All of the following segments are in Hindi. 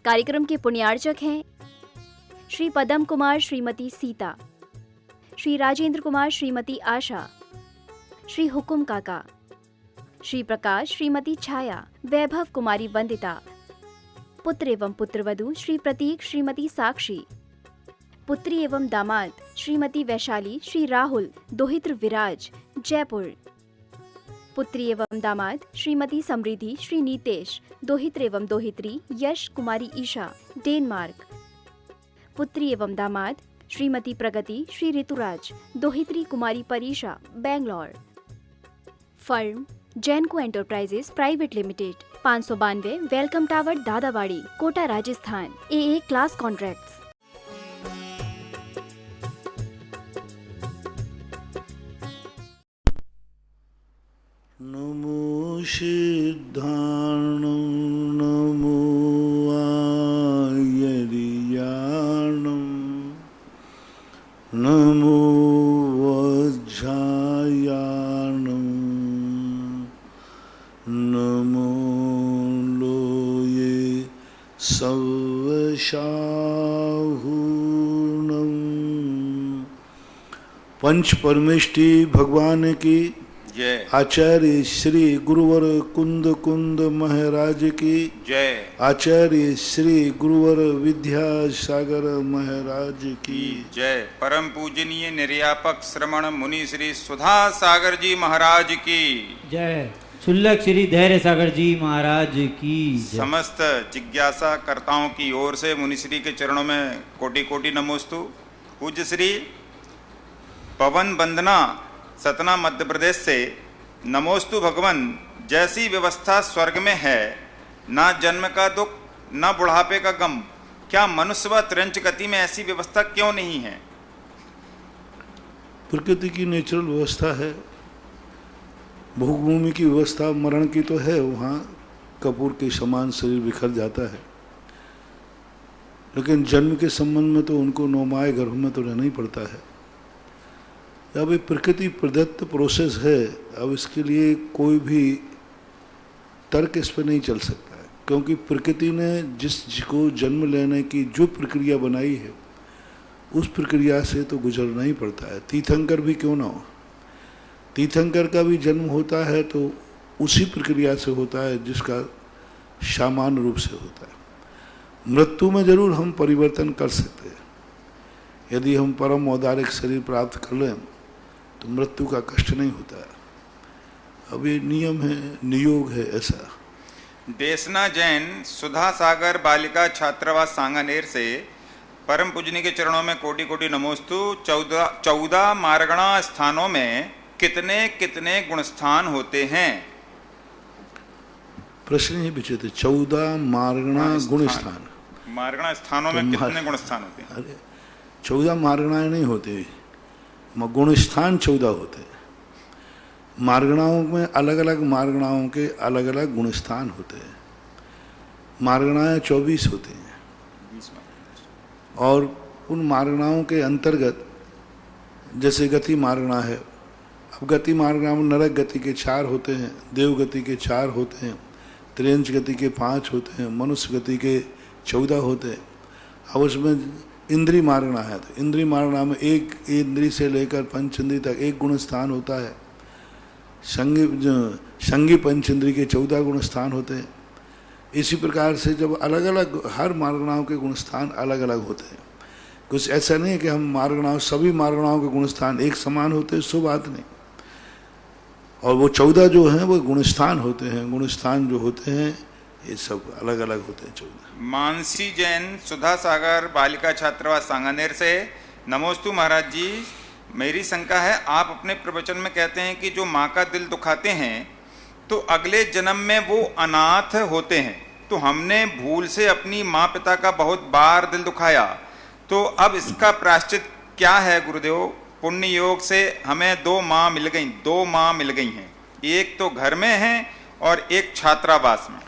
कार्यक्रम के पुण्यार्चक हैं श्री पदम कुमार श्रीमती सीता, श्री राजेंद्र कुमार श्रीमती आशा, श्री हुकुम काका, श्री प्रकाश श्रीमती छाया, वैभव कुमारी वंदिता, पुत्र एवं पुत्रवधू श्री प्रतीक श्रीमती साक्षी, पुत्री एवं दामाद श्रीमती वैशाली श्री राहुल दोहित्र विराज जयपुर, पुत्री एवं दामाद श्रीमती समृद्धि श्री नीतेश दोहित्र एवं दोहित्री यश कुमारी ईशा डेनमार्क, पुत्री एवं दामाद श्रीमती प्रगति श्री ऋतुराज दोहित्री Kumari Parisha Bangalore. Firm Jainco enterprises private limited, 592 welcome tower Dadawadi Kota Rajasthan. AA class contracts. नमो सिद्धार्णं नमो आयर्याणं नमो वज्रायाणं नमो लोये सवशाहूणं। पंच परमेष्टि भगवान की जय। आचार्य श्री गुरुवर कुंद कुंद महाराज की जय। आचार्य श्री गुरुवर विद्यासागर महाराज की जय। परम पूजनीय निर्यापक श्रमण मुनि श्री सुधा सागर जी महाराज की जय। शुल्लक श्री धैर्य सागर जी महाराज की जय। समस्त जिज्ञासा कर्ताओं की ओर से मुनि श्री के चरणों में कोटि कोटि नमोस्तु। पूज्य श्री पवन वंदना सतना मध्य प्रदेश से नमोस्तु भगवन। जैसी व्यवस्था स्वर्ग में है, ना जन्म का दुख ना बुढ़ापे का गम, क्या मनुष्य व त्रिंच गति में ऐसी व्यवस्था क्यों नहीं है? प्रकृति की नेचुरल व्यवस्था है, भोगभूमि की व्यवस्था मरण की तो है, वहाँ कपूर के समान शरीर बिखर जाता है, लेकिन जन्म के संबंध में तो उनको नौमाय गर्भ में तो रहना ही पड़ता है। अब ये प्रकृति प्रदत्त प्रोसेस है, अब इसके लिए कोई भी तर्क इस पर नहीं चल सकता है, क्योंकि प्रकृति ने जिसको जन्म लेने की जो प्रक्रिया बनाई है उस प्रक्रिया से तो गुजरना ही पड़ता है। तीर्थंकर भी क्यों ना हो, तीर्थंकर का भी जन्म होता है तो उसी प्रक्रिया से होता है जिसका सामान्य रूप से होता है। मृत्यु में जरूर हम परिवर्तन कर सकते हैं, यदि हम परम औदारिक शरीर प्राप्त कर लें तो मृत्यु का कष्ट नहीं होता है। अब ये नियम है, नियोग है ऐसा। देशना जैन सुधा सागर बालिका छात्रावास सांगानेर से परम पूजनी के चरणों में कोटि कोटि नमोस्तु। 14 मारगणा स्थानों में कितने कितने गुणस्थान होते हैं? प्रश्न ही पूछे थे। 14 मारगणा गुणस्थान। मारगणा स्थानों में कितने गुणस्थान होते हैं? अरे 14 मारगणाएं नहीं होते, गुणस्थान 14 होते हैं। मारगणाओं में अलग अलग मारगणाओं के अलग अलग गुणस्थान होते हैं। मारगणाएं 24 होती हैं और उन मारगणाओं के अंतर्गत जैसे गति मारगणा है। अब गति मारगणा में नरक गति के 4 होते हैं, देव गति के 4 होते हैं, त्रियंच गति के 5 होते हैं, मनुष्य गति के 14 होते हैं। अब उसमें इंद्री मारगणा है तो इंद्री मारगणा में एक इंद्री से लेकर पंच इंद्री तक एक गुण स्थान होता है। संगी पंच इंद्री के 14 गुण स्थान होते हैं। इसी प्रकार से जब अलग अलग हर मारगणाओं के गुण स्थान अलग अलग होते हैं। कुछ ऐसा नहीं है कि हम मारगणाओं सभी मारगणाओं के गुण स्थान एक समान होते हैं, सो बात नहीं। और वो 14 जो हैं वो गुणस्थान होते हैं। गुणस्थान जो होते हैं ये सब अलग अलग होते हैं 14। मानसी जैन सुधा सागर बालिका छात्रावास सांगानेर से नमोस्तु महाराज जी। मेरी शंका है, आप अपने प्रवचन में कहते हैं कि जो माँ का दिल दुखाते हैं तो अगले जन्म में वो अनाथ होते हैं। तो हमने भूल से अपनी माँ पिता का बहुत बार दिल दुखाया, तो अब इसका प्रायश्चित क्या है गुरुदेव? पुण्य योग से हमें 2 माँ मिल गई हैं, एक तो घर में है और एक छात्रावास में।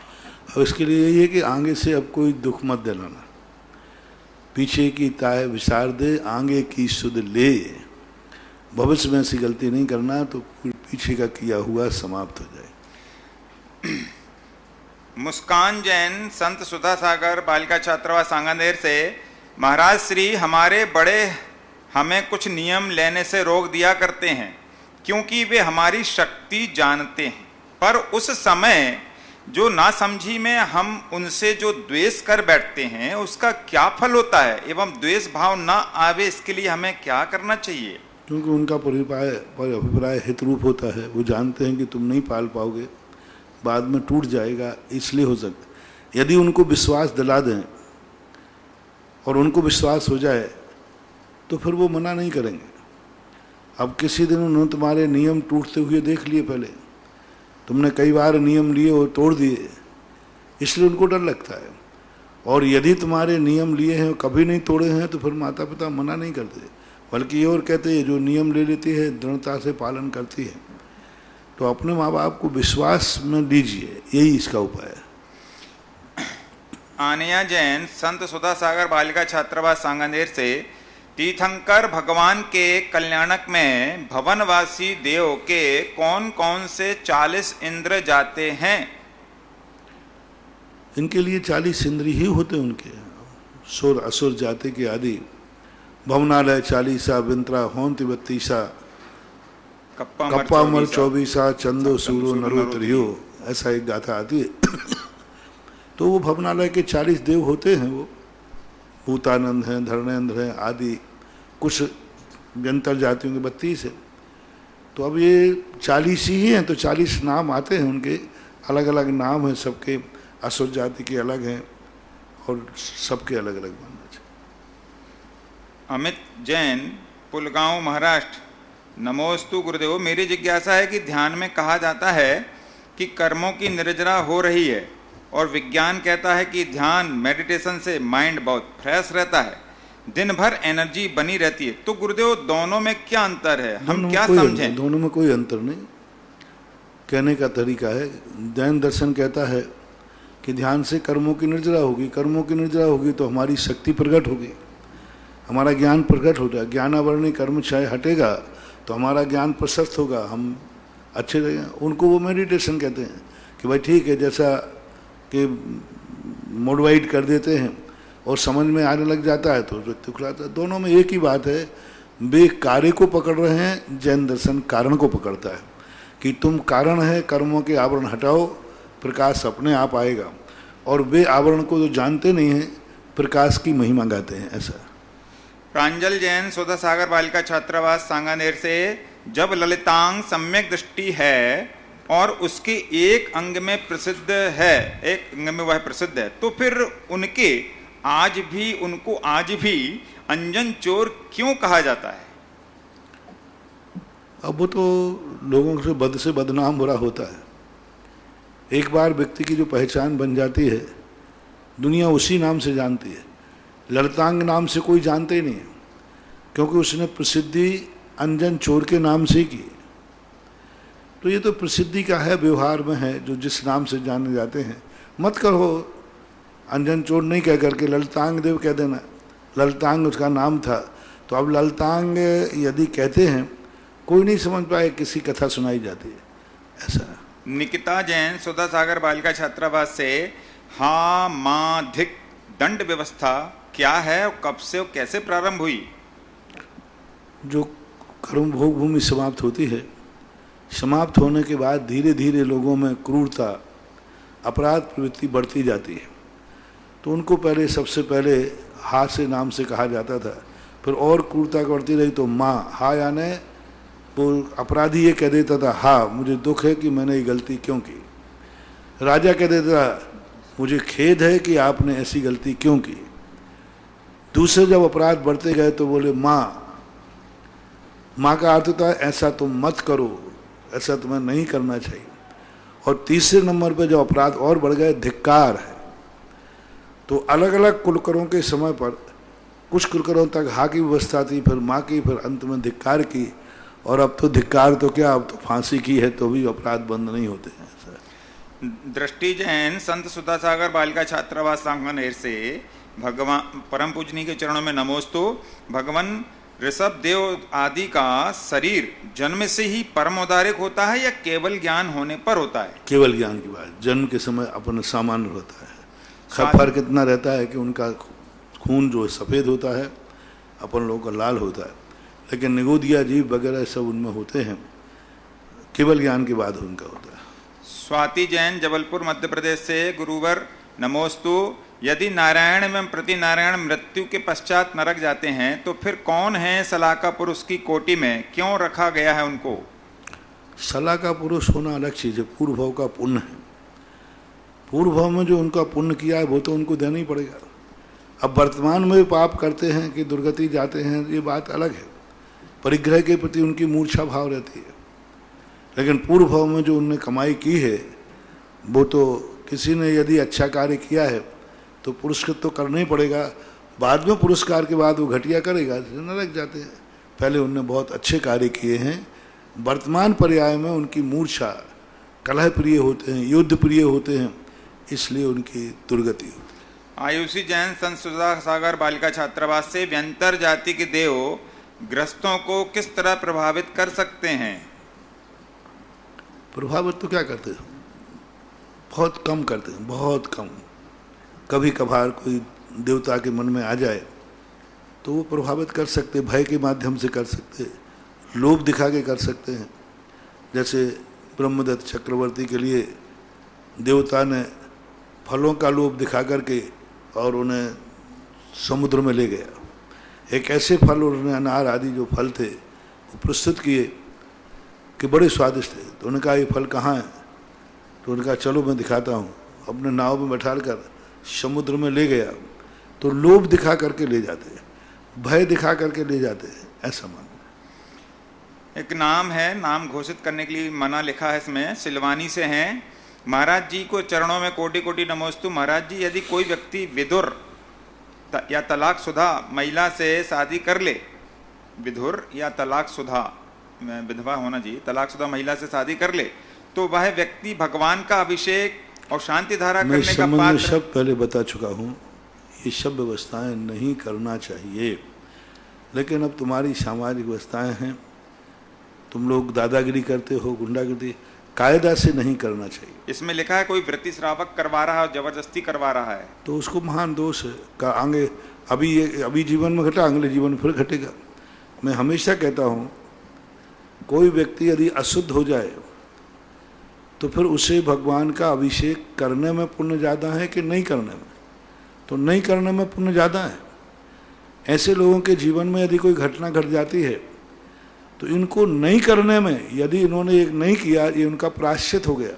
और इसके लिए यही है कि आगे से अब कोई दुख मत दिलाना, पीछे की ताय विसार दे, आगे की सुध ले। भविष्य में ऐसी गलती नहीं करना तो पीछे का किया हुआ समाप्त हो जाए। मुस्कान जैन संत सुधा सागर बालिका छात्रावास सांगानेर से, महाराज श्री हमारे बड़े हमें कुछ नियम लेने से रोक दिया करते हैं क्योंकि वे हमारी शक्ति जानते हैं, पर उस समय जो नासमझी में हम उनसे जो द्वेष कर बैठते हैं उसका क्या फल होता है एवं द्वेष भाव न आवे इसके लिए हमें क्या करना चाहिए? क्योंकि उनका अभिप्राय हितरूप होता है, वो जानते हैं कि तुम नहीं पाल पाओगे, बाद में टूट जाएगा, इसलिए हो सकता। यदि उनको विश्वास दिला दें और उनको विश्वास हो जाए तो फिर वो मना नहीं करेंगे। अब किसी दिन उन्होंने तुम्हारे नियम टूटते हुए देख लिए, पहले तुमने कई बार नियम लिए और तोड़ दिए, इसलिए उनको डर लगता है। और यदि तुम्हारे नियम लिए हैं और कभी नहीं तोड़े हैं तो फिर माता पिता मना नहीं करते, बल्कि ये और कहते हैं जो नियम ले लेती है दृढ़ता से पालन करती है। तो अपने माँ बाप को विश्वास में दीजिए, यही इसका उपाय है। आनिया जैन संत सुधा सागर बालिका छात्रावास सांगानेर से, तीर्थंकर भगवान के कल्याणक में भवनवासी देव के कौन कौन से 40 इंद्र जाते हैं? इनके लिए 40 इंद्र ही होते हैं उनके, सुर असुर जाति के आदि। भवनालय 40, विंत्रा होंति 32, कप्पा मर 24, चंदो सूरो नरो त्रियो, ऐसा एक गाथा आती है। तो वो भवनालय के 40 देव होते हैं, वो भूतानंद हैं, धर्मेंद्र हैं आदि, कुछ व्यंतर जातियों के 32 है। तो अब ये 40 ही हैं, तो 40 नाम आते हैं उनके, अलग अलग नाम हैं सबके, असुर जाति के अलग हैं और सबके अलग अलग मानना चाहिए। अमित जैन पुलगांव महाराष्ट्र, नमोस्तु गुरुदेव, मेरी जिज्ञासा है कि ध्यान में कहा जाता है कि कर्मों की निर्जरा हो रही है और विज्ञान कहता है कि ध्यान मेडिटेशन से माइंड बहुत फ्रेश रहता है, दिन भर एनर्जी बनी रहती है, तो गुरुदेव दोनों में क्या अंतर है, हम क्या समझें? दोनों में कोई अंतर नहीं, कहने का तरीका है। जैन दर्शन कहता है कि ध्यान से कर्मों की निर्जरा होगी, कर्मों की निर्जरा होगी तो हमारी शक्ति प्रकट होगी, हमारा ज्ञान प्रकट होगा, ज्ञानावरणी कर्म क्षय हटेगा तो हमारा ज्ञान प्रशस्त होगा, हम अच्छे रहेंगे। उनको वो मेडिटेशन कहते हैं कि भाई ठीक है, जैसा कि मोडिफाइड कर देते हैं और समझ में आने लग जाता है तो तुखलाता है। दोनों में एक ही बात है, वे कार्य को पकड़ रहे हैं, जैन दर्शन कारण को पकड़ता है कि तुम कारण है, कर्मों के आवरण हटाओ, प्रकाश अपने आप आएगा। और वे आवरण को जो जानते नहीं हैं प्रकाश की महिमा गाते हैं, ऐसा। प्रांजल जैन सुधा सागर बालिका छात्रावास सांगानेर से, जब ललितांग सम्यक दृष्टि है और उसके एक अंग में प्रसिद्ध है, एक अंग में वह प्रसिद्ध है, तो फिर उनको आज भी अंजन चोर क्यों कहा जाता है? अब वो तो लोगों से बदनाम बुरा होता है। एक बार व्यक्ति की जो पहचान बन जाती है, दुनिया उसी नाम से जानती है। ललितांग नाम से कोई जानते ही नहीं है, क्योंकि उसने प्रसिद्धि अंजन चोर के नाम से की। तो ये तो प्रसिद्धि का है, व्यवहार में है, जो जिस नाम से जाने जाते हैं। मत करो अंजन चोर नहीं कह करके ललितांग देव कह देना, ललितांग उसका नाम था। तो अब ललितांग यदि कहते हैं, कोई नहीं समझ पाए, किसी कथा सुनाई जाती है, ऐसा। निकिता जैन सुधा सागर बालिका छात्रावास से, हाँ माधिक दंड व्यवस्था क्या है और कब से और कैसे प्रारंभ हुई? जो कर्म भोग भूमि समाप्त होती है, समाप्त होने के बाद धीरे धीरे लोगों में क्रूरता, अपराध प्रवृत्ति बढ़ती जाती है। तो उनको पहले सबसे पहले हा से नाम से कहा जाता था, फिर और क्रूरता बढ़ती रही तो माँ, हा यानी वो अपराधी ये कह देता था, हाँ मुझे दुख है कि मैंने ये गलती क्यों की। राजा कह देता था, मुझे खेद है कि आपने ऐसी गलती क्यों की। दूसरे जब अपराध बढ़ते गए तो बोले माँ। माँ का अर्थ था ऐसा तुम मत करो, ऐसा तुम्हें नहीं करना चाहिए। और तीसरे नंबर पे जब अपराध और बढ़ गए, धिक्कार है। तो अलग अलग कुलकरों के समय पर कुछ कुलकरों तक हा की व्यवस्था थी, फिर माँ की, फिर अंत में धिक्कार की। और अब तो धिक्कार तो क्या, अब तो फांसी की है तो भी अपराध बंद नहीं होते हैं। दृष्टि जैन संत सुधा सागर बालिका छात्रावास सांगानेर से, भगवान परम पूजनी के चरणों में नमोस्तु। भगवान ऋषभ देव आदि का शरीर जन्म से ही परम औदारिक होता है या केवल ज्ञान होने पर होता है? केवल ज्ञान की बात, जन्म के समय अपन सामान्य होता है। फर्क इतना रहता है कि उनका खून जो सफ़ेद होता है, अपन लोगों का लाल होता है, लेकिन निगोदिया जीव वगैरह सब उनमें होते हैं, केवल ज्ञान के बाद उनका होता है। स्वाति जैन जबलपुर मध्य प्रदेश से, गुरुवर नमोस्तु। यदि नारायण एवं प्रति नारायण मृत्यु के पश्चात नरक जाते हैं तो फिर कौन है सलाका पुरुष की कोटि में, क्यों रखा गया है उनको? सलाका पुरुष होना अलग चीज़ है, पूर्व भाव का पुण्य है। पूर्व भाव में जो उनका पुण्य किया है वो तो उनको देना ही पड़ेगा। अब वर्तमान में पाप करते हैं कि दुर्गति जाते हैं, ये बात अलग है, परिग्रह के प्रति उनकी मूर्छा भाव रहती है। लेकिन पूर्व भाव में जो उनने कमाई की है वो तो किसी ने यदि अच्छा कार्य किया है तो पुरस्कृत तो करना ही पड़ेगा। बाद में पुरस्कार के बाद वो घटिया करेगा, नरक जाते हैं। पहले उनने बहुत अच्छे कार्य किए हैं, वर्तमान पर्याय में उनकी मूर्छा, कलह प्रिय होते हैं, युद्ध प्रिय होते हैं, इसलिए उनकी दुर्गति होती है। आयुषी जैन संत सुधा सागर बालिका छात्रावास से, व्यंतर जाति के देव ग्रस्तों को किस तरह प्रभावित कर सकते हैं? प्रभावित तो क्या करते हैं, बहुत कम करते हैं, बहुत कम। कभी कभार कोई देवता के मन में आ जाए तो वो प्रभावित कर सकते, भय के माध्यम से कर सकते, लोभ दिखा के कर सकते हैं। जैसे ब्रह्मदत्त चक्रवर्ती के लिए देवता ने फलों का लोभ दिखा करके और उन्हें समुद्र में ले गया। एक ऐसे फल उन्होंने, अनार आदि जो फल थे, वो प्रस्तुत किए कि बड़े स्वादिष्ट थे। तो उन्होंने कहा ये फल कहाँ है? तो उन्होंने कहा चलो मैं दिखाता हूँ। अपने नाव में बैठा कर समुद्र में ले गया। तो लोभ दिखा करके ले जाते हैं, भय दिखा करके ले जाते हैं, ऐसा मान। एक नाम है, नाम घोषित करने के लिए मना लिखा है इसमें, सिलवानी से हैं। महाराज जी को चरणों में कोटि कोटि नमोस्तु। महाराज जी, यदि कोई व्यक्ति विधुर या तलाकशुदा महिला से शादी कर ले, विधुर या तलाकशुदा, विधवा होना चाहिए, तलाकशुदा महिला से शादी कर ले, तो वह व्यक्ति भगवान का अभिषेक और शांति धारा करने का पात्र? शब्द पहले बता चुका हूँ, ये सब व्यवस्थाएं नहीं करना चाहिए। लेकिन अब तुम्हारी सामाजिक व्यवस्थाएं हैं, तुम लोग दादागिरी करते हो, गुंडागिरी, कायदा से नहीं करना चाहिए। इसमें लिखा है कोई वृत्ति श्रावक करवा रहा है, जबरदस्ती करवा रहा है, तो उसको महान दोष है का आगे अभी जीवन में घटा, अगले जीवन में फिर घटेगा। मैं हमेशा कहता हूँ, कोई व्यक्ति यदि अशुद्ध हो जाए तो फिर उसे भगवान का अभिषेक करने में पुण्य ज़्यादा है कि नहीं करने में? तो नहीं करने में पुण्य ज़्यादा है। ऐसे लोगों के जीवन में यदि कोई घटना घट जाती है तो इनको नहीं करने में, यदि इन्होंने एक नहीं किया, ये उनका प्रायश्चित हो गया,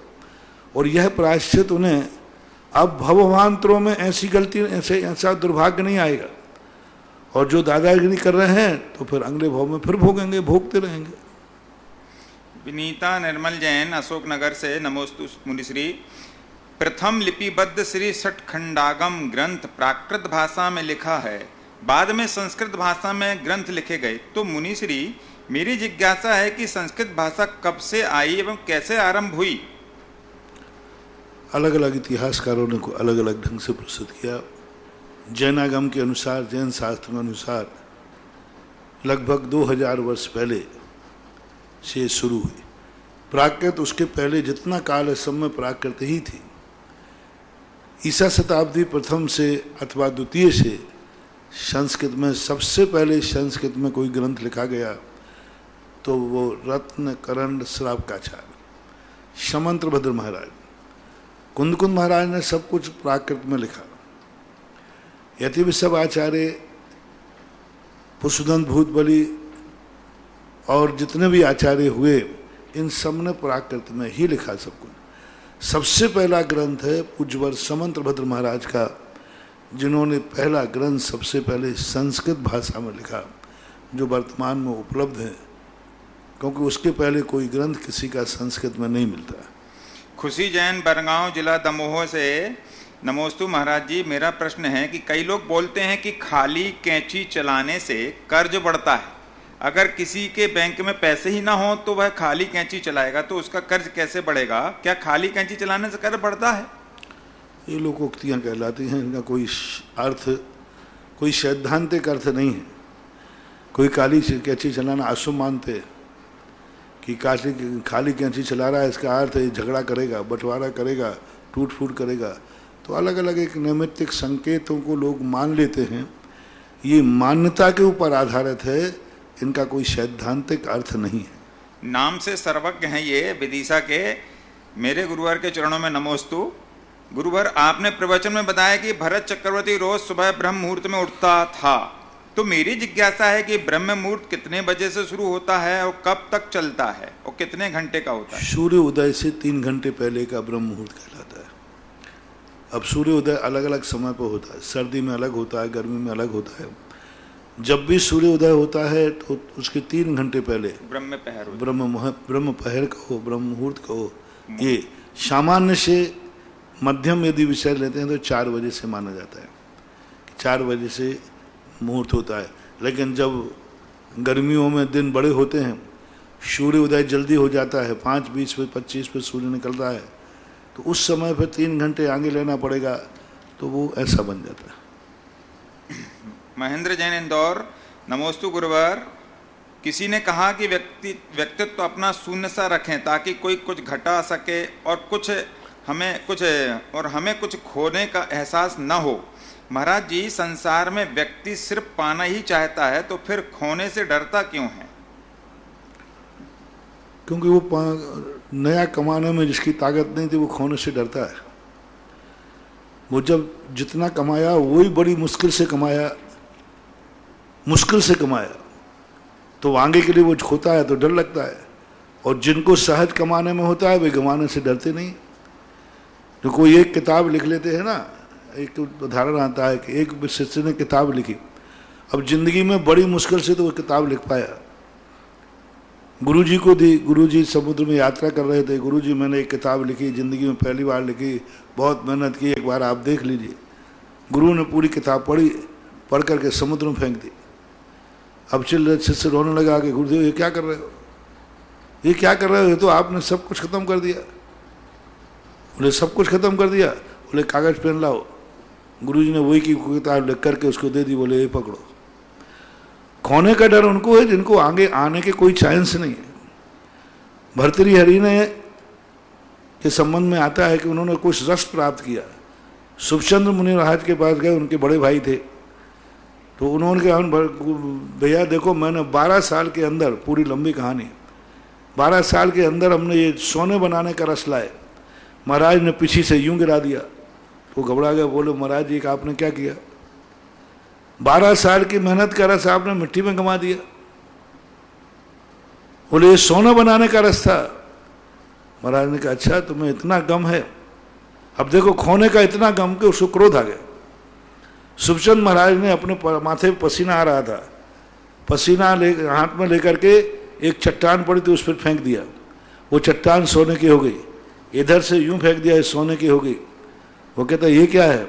और यह प्रायश्चित उन्हें अब भवभावांतरों में ऐसी गलती, ऐसा दुर्भाग्य नहीं आएगा। और जो दादागिरी कर रहे हैं तो फिर अगले भाव में फिर भोगेंगे, भोगते रहेंगे। विनीता निर्मल जैन अशोकनगर से, नमोस्तु मुनिश्री। प्रथम लिपिबद्ध श्री षटखंडागम ग्रंथ प्राकृत भाषा में लिखा है, बाद में संस्कृत भाषा में ग्रंथ लिखे गए, तो मुनिश्री मेरी जिज्ञासा है कि संस्कृत भाषा कब से आई एवं कैसे आरंभ हुई? अलग अलग इतिहासकारों ने को अलग अलग ढंग से प्रस्तुत किया। जैनागम के अनुसार, जैन शास्त्र के अनुसार लगभग 2000 वर्ष पहले से शुरू हुई। प्राकृत, उसके पहले जितना काल है सब में प्राकृत ही थी। ईसा शताब्दी प्रथम से अथवा द्वितीय से संस्कृत में, सबसे पहले संस्कृत में कोई ग्रंथ लिखा गया तो वो रत्न करण श्रावकाचार्य, समंत्रभद्र महाराज, कुंदकुंद महाराज ने सब कुछ प्राकृत में लिखा। यति विश्व आचार्य, पुष्पदंत भूतबली और जितने भी आचार्य हुए, इन सब ने प्राकृत में ही लिखा सब कुछ। सबसे पहला ग्रंथ है पूज्यवर समंत्रभद्र महाराज का, जिन्होंने पहला ग्रंथ सबसे पहले संस्कृत भाषा में लिखा, जो वर्तमान में उपलब्ध है, क्योंकि उसके पहले कोई ग्रंथ किसी का संस्कृत में नहीं मिलता। खुशी जैन बरगांव जिला दमोह से, नमोस्तु महाराज जी, मेरा प्रश्न है कि कई लोग बोलते हैं कि खाली कैंची चलाने से कर्ज बढ़ता है। अगर किसी के बैंक में पैसे ही ना हो तो वह खाली कैंची चलाएगा तो उसका कर्ज कैसे बढ़ेगा? क्या खाली कैंची चलाने से कर्ज बढ़ता है? ये लोकोक्तियाँ कहलाती हैं, इनका कोई अर्थ, कोई सैद्धांतिक अर्थ नहीं है। कोई काली कैंची चलाना अशुभ मानते हैं कि खाली कैंची चला रहा है, इसका अर्थ है झगड़ा करेगा, बंटवारा करेगा, टूट फूट करेगा। तो अलग अलग एक नैमित्तिक संकेतों को लोग मान लेते हैं। ये मान्यता के ऊपर आधारित है, इनका कोई सैद्धांतिक अर्थ नहीं है। नाम से सर्वज्ञ हैं ये विदिशा के। मेरे गुरुवर के चरणों में नमोस्तु। गुरुवर, आपने प्रवचन में बताया कि भरत चक्रवर्ती रोज सुबह ब्रह्म मुहूर्त में उठता था, तो मेरी जिज्ञासा है कि ब्रह्म मुहूर्त कितने बजे से शुरू होता है और कब तक चलता है और कितने घंटे का होता है? सूर्य उदय से 3 घंटे पहले का ब्रह्म मुहूर्त कहलाता है। अब सूर्य उदय अलग अलग समय पर होता है, सर्दी में अलग होता है, गर्मी में अलग होता है। जब भी सूर्य उदय होता है तो उसके 3 घंटे पहले ब्रह्म पहर कहो, ब्रह्म मुहूर्त कहो, ये सामान्य से मध्यम यदि विषय लेते हैं तो 4 बजे से माना जाता है कि 4 बजे से मुहूर्त होता है। लेकिन जब गर्मियों में दिन बड़े होते हैं, सूर्य उदय जल्दी हो जाता है, 5:20 पे 25 पे सूर्य निकलता है, तो उस समय फिर 3 घंटे आगे लेना पड़ेगा, तो वो ऐसा बन जाता है। महेंद्र जैन इंदौर, नमोस्तु गुरुवर। किसी ने कहा कि व्यक्तित्व अपना शून्य सा रखें ताकि कोई कुछ घटा सके और हमें कुछ खोने का एहसास न हो। महाराज जी, संसार में व्यक्ति सिर्फ पाना ही चाहता है, तो फिर खोने से डरता क्यों है? क्योंकि वो नया कमाने में जिसकी ताकत नहीं थी वो खोने से डरता है। वो जब जितना कमाया वही बड़ी मुश्किल से कमाया, तो आगे के लिए वो खोता है तो डर लगता है। और जिनको सहज कमाने में होता है वे गंवाने से डरते नहीं। जो कोई एक किताब लिख लेते हैं ना, एक उदाहरण आता है कि एक शिष्य ने किताब लिखी, अब जिंदगी में बड़ी मुश्किल से तो वो किताब लिख पाया, गुरुजी को दी। गुरुजी समुद्र में यात्रा कर रहे थे, गुरुजी मैंने एक किताब लिखी, जिंदगी में पहली बार लिखी, बहुत मेहनत की, एक बार आप देख लीजिए। गुरु ने पूरी किताब पढ़ करके समुद्र में फेंक दी। अब शिष्य रोने लगा कि गुरुदेव ये क्या कर रहे हो, ये क्या कर रहे हो, ये तो आपने सब कुछ खत्म कर दिया। बोले सब कुछ खत्म कर दिया? बोले कागज पेन लाओ। गुरुजी ने वही की किताब लिख करके उसको दे दी, बोले ये पकड़ो। खोने का डर उनको है जिनको आगे आने के कोई चांस नहीं है। भर्तृहरि ने के संबंध में आता है कि उन्होंने कुछ रस प्राप्त किया। सुखचंद्र मुनि महाराज के पास गए, उनके बड़े भाई थे, तो उन्होंने कहा भैया देखो मैंने 12 साल के अंदर, पूरी लंबी कहानी, 12 साल के अंदर हमने ये सोने बनाने का रस लाए। महाराज ने पीछे से यूं गिरा दिया, तो घबरा गया, बोले महाराज जी आपने क्या किया? 12 साल की मेहनत का रस आपने मिट्टी में गंवा दिया। बोले ये सोना बनाने का रस था। महाराज ने कहा अच्छा तुम्हें इतना गम है? अब देखो खोने का इतना गम कि उसको क्रोध आ गया। सुखचंद महाराज ने अपने माथे पर पसीना आ रहा था, पसीना हाथ में लेकर के एक चट्टान पड़ी थी उस पर फेंक दिया, वो चट्टान सोने की हो गई। इधर से यूं फेंक दिया, सोने की हो गई। वो कहता ये क्या है?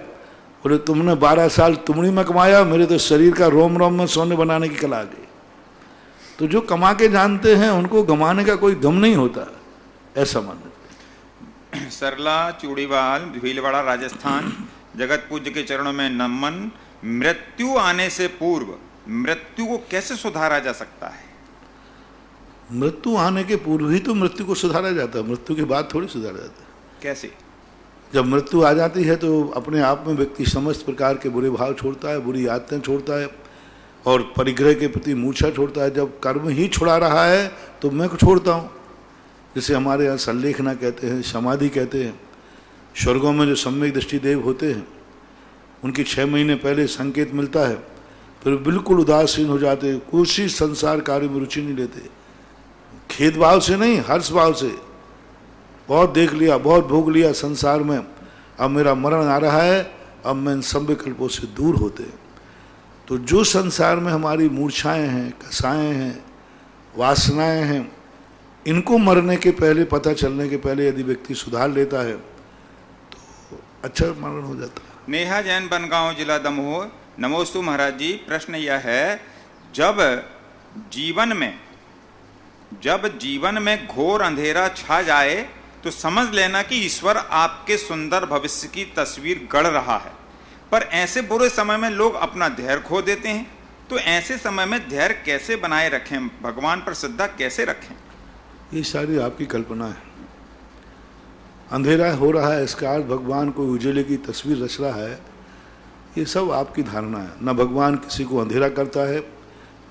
बोले तुमने 12 साल तुमड़ी में कमाया, मेरे तो शरीर का रोम रोम में सोने बनाने की कला आ गई। तो जो कमा के जानते हैं उनको गंवाने का कोई गम नहीं होता, ऐसा मानना। सरला चूड़ीवाल, भीलवाड़ा, राजस्थान, जगत पूज्य के चरणों में नमन। मृत्यु आने से पूर्व मृत्यु को कैसे सुधारा जा सकता है? मृत्यु आने के पूर्व ही तो मृत्यु को सुधारा जाता है, मृत्यु के बाद थोड़ी सुधारा जाता है। कैसे? जब मृत्यु आ जाती है तो अपने आप में व्यक्ति समस्त प्रकार के बुरे भाव छोड़ता है, बुरी आदतें छोड़ता है और परिग्रह के प्रति मूर्छा छोड़ता है। जब कर्म ही छुड़ा रहा है तो मैं को छोड़ता हूँ। जिसे हमारे यहाँ संलेखना कहते हैं, समाधि कहते हैं। स्वर्गों में जो सम्यक दृष्टि देव होते हैं उनकी 6 महीने पहले संकेत मिलता है, फिर बिल्कुल उदासीन हो जाते, कुछ संसार कार्य में रुचि नहीं लेते। खेद भाव से नहीं, हर्ष भाव से, बहुत देख लिया, बहुत भोग लिया संसार में, अब मेरा मरण आ रहा है, अब मैं इन सब विकल्पों से दूर होते। तो जो संसार में हमारी मूर्छाएं हैं, कसाएं हैं, वासनाएं हैं, इनको मरने के पहले, पता चलने के पहले यदि व्यक्ति सुधार लेता है तो अच्छा मरण हो जाता है। नेहा जैन, बनगांव जिला दमोह, नमोस्तु महाराज जी। प्रश्न यह है, जब जीवन में घोर अंधेरा छा जाए तो समझ लेना कि ईश्वर आपके सुंदर भविष्य की तस्वीर गढ़ रहा है, पर ऐसे बुरे समय में लोग अपना धैर्य खो देते हैं, तो ऐसे समय में धैर्य कैसे बनाए रखें, भगवान पर श्रद्धा कैसे रखें? ये सारी आपकी कल्पना है। अंधेरा हो रहा है इसका अर्थ भगवान को उजाले की तस्वीर रच रहा है, ये सब आपकी धारणा है। न भगवान किसी को अंधेरा करता है,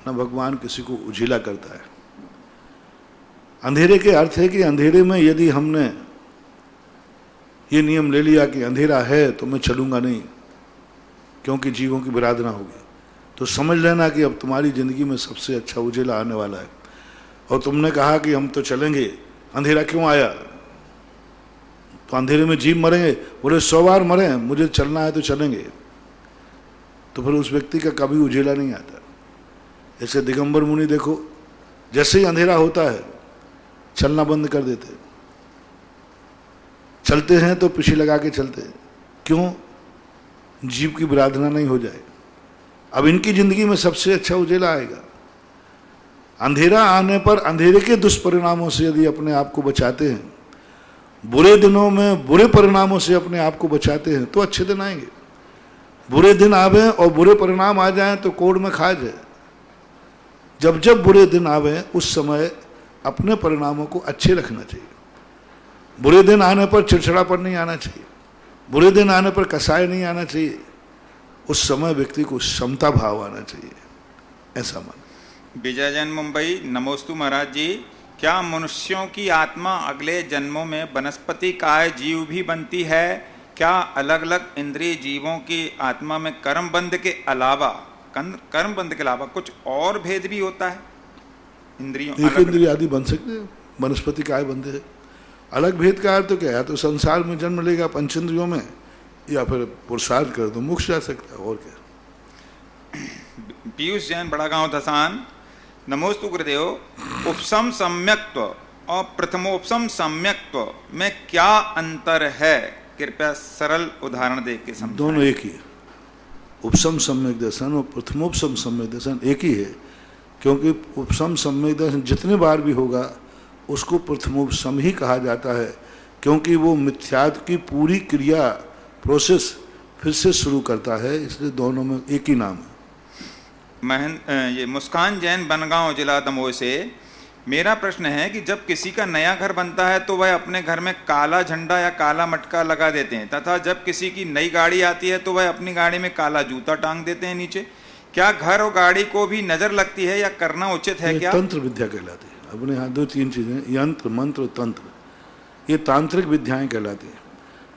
न भगवान किसी को उजिला करता है। अंधेरे के अर्थ है कि अंधेरे में यदि हमने ये नियम ले लिया कि अंधेरा है तो मैं चलूंगा नहीं क्योंकि जीवों की विराधना होगी, तो समझ लेना कि अब तुम्हारी जिंदगी में सबसे अच्छा उजिला आने वाला है। और तुमने कहा कि हम तो चलेंगे, अंधेरा क्यों आया? तो अंधेरे में जीव मरेंगे, बोले 100 बार मरे, मुझे चलना है तो चलेंगे, तो फिर उस व्यक्ति का कभी उजिला नहीं आता। ऐसे दिगंबर मुनि देखो, जैसे ही अंधेरा होता है चलना बंद कर देते, चलते हैं तो पीछे लगा के चलते हैं। क्यों? जीव की विराधना नहीं हो जाए। अब इनकी जिंदगी में सबसे अच्छा उजेला आएगा। अंधेरा आने पर अंधेरे के दुष्परिणामों से यदि अपने आप को बचाते हैं, बुरे दिनों में बुरे परिणामों से अपने आप को बचाते हैं, तो अच्छे दिन आएंगे। बुरे दिन आवे और बुरे परिणाम आ जाएं तो कोड़ में खा जाए। जब जब बुरे दिन आवे उस समय अपने परिणामों को अच्छे रखना चाहिए। बुरे दिन आने पर चिड़चिड़ापन नहीं आना चाहिए, बुरे दिन आने पर कसाय नहीं आना चाहिए। उस समय व्यक्ति को समता भाव आना चाहिए, ऐसा मान। विजय जैन मुंबई, नमोस्तु महाराज जी। क्या मनुष्यों की आत्मा अगले जन्मों में वनस्पति काय जीव भी बनती है? क्या अलग अलग इंद्रिय जीवों की आत्मा में कर्म बंध के अलावा कुछ और भेद भी होता है? इंद्रियों एक इंद्रिय आदि बन सकते हैं, वनस्पति काय बनते हैं। अलग भेद का अर्थ तो क्या है? तो संसार में जन्म लेगा पंचेंद्रियों में, या फिर पुरुषार्थ कर तो मोक्ष जा सकता है, और क्या। पीयूष जैन, बड़ा गांव धसान, नमोस्तु गुरुदेव। उपसम सम्यक्त्व और प्रथमोपसम सम्यक्त्व में क्या अंतर है? कृपया सरल उदाहरण दे के समझाएं। दोनों एक ही है। उपसम सम्यक दर्शन और प्रथमोपसम सम्यक दर्शन एक ही है, क्योंकि उपसम सम्यक दर्शन जितने बार भी होगा उसको प्रथमोपसम ही कहा जाता है, क्योंकि वो मिथ्यात्व की पूरी क्रिया प्रोसेस फिर से शुरू करता है, इसलिए दोनों में एक ही नाम है। ये मुस्कान जैन, बनगांव, जिला दमोह से। मेरा प्रश्न है कि जब किसी का नया घर बनता है तो वह अपने घर में काला झंडा या काला मटका लगा देते हैं, तथा जब किसी की नई गाड़ी आती है तो वह अपनी गाड़ी में काला जूता टांग देते हैं नीचे। क्या घर और गाड़ी को भी नजर लगती है या करना उचित है? क्या तंत्र विद्या कहलाती है। अपने यहाँ 2-3 चीजें, यंत्र, मंत्र, तंत्र, ये तांत्रिक विद्याएं कहलाती हैं।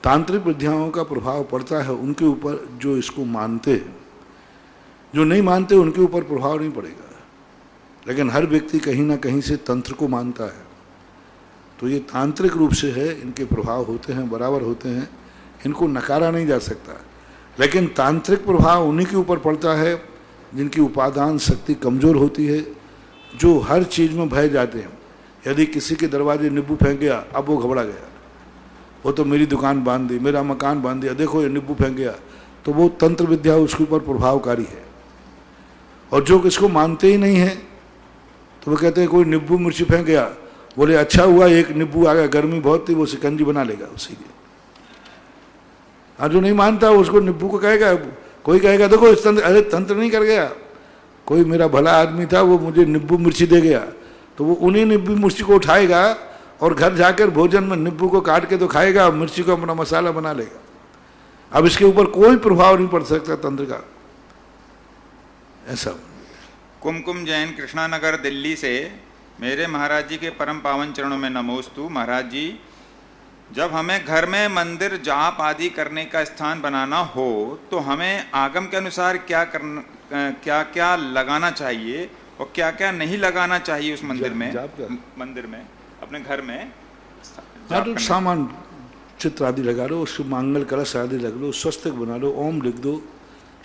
तांत्रिक विद्याओं का प्रभाव पड़ता है उनके ऊपर जो इसको मानते हैं, जो नहीं मानते उनके ऊपर प्रभाव नहीं पड़ेगा। लेकिन हर व्यक्ति कहीं ना कहीं से तंत्र को मानता है, तो ये तांत्रिक रूप से है, इनके प्रभाव होते हैं, बराबर होते हैं, इनको नकारा नहीं जा सकता। लेकिन तांत्रिक प्रभाव उन्हीं के ऊपर पड़ता है जिनकी उपादान शक्ति कमज़ोर होती है, जो हर चीज़ में भय जाते हैं। यदि किसी के दरवाजे नींबू फेंक गया, अब वो घबरा गया, वो तो मेरी दुकान बांध दी, मेरा मकान बांध दिया, देखो ये नींबू फेंक गया, तो वो तंत्र विद्या उसके ऊपर प्रभावकारी है। और जो किसको मानते ही नहीं है तो वो कहते हैं कोई नींबू मिर्ची फेंक गया, बोले अच्छा हुआ एक नींबू आ गया, गर्मी बहुत थी, वो शिकंजी बना लेगा उसी की। और जो नहीं मानता उसको नींबू को कहेगा, कोई कहेगा देखो इस तंत्र, अरे तंत्र नहीं कर गया, कोई मेरा भला आदमी था वो मुझे नींबू मिर्ची दे गया, तो वो उन्हीं नींबू मिर्ची को उठाएगा और घर जाकर भोजन में नींबू को काट के तो खाएगा, मिर्ची को अपना मसाला बना लेगा। अब इसके ऊपर कोई प्रभाव नहीं पड़ सकता तंत्र का, ऐसा। कुमकुम जैन, कृष्णानगर, दिल्ली से। मेरे महाराज जी के परम पावन चरणों में नमोस्तु। महाराज जी, जब हमें घर में मंदिर, जाप आदि करने का स्थान बनाना हो तो हमें आगम के अनुसार क्या क्या लगाना चाहिए और क्या क्या नहीं लगाना चाहिए उस मंदिर में? अपने घर में सामान, चित्र आदि लगा लो, उसको मंगल कलश आदि लग लो, स्वस्तिक बना लो, ओम लिख दो,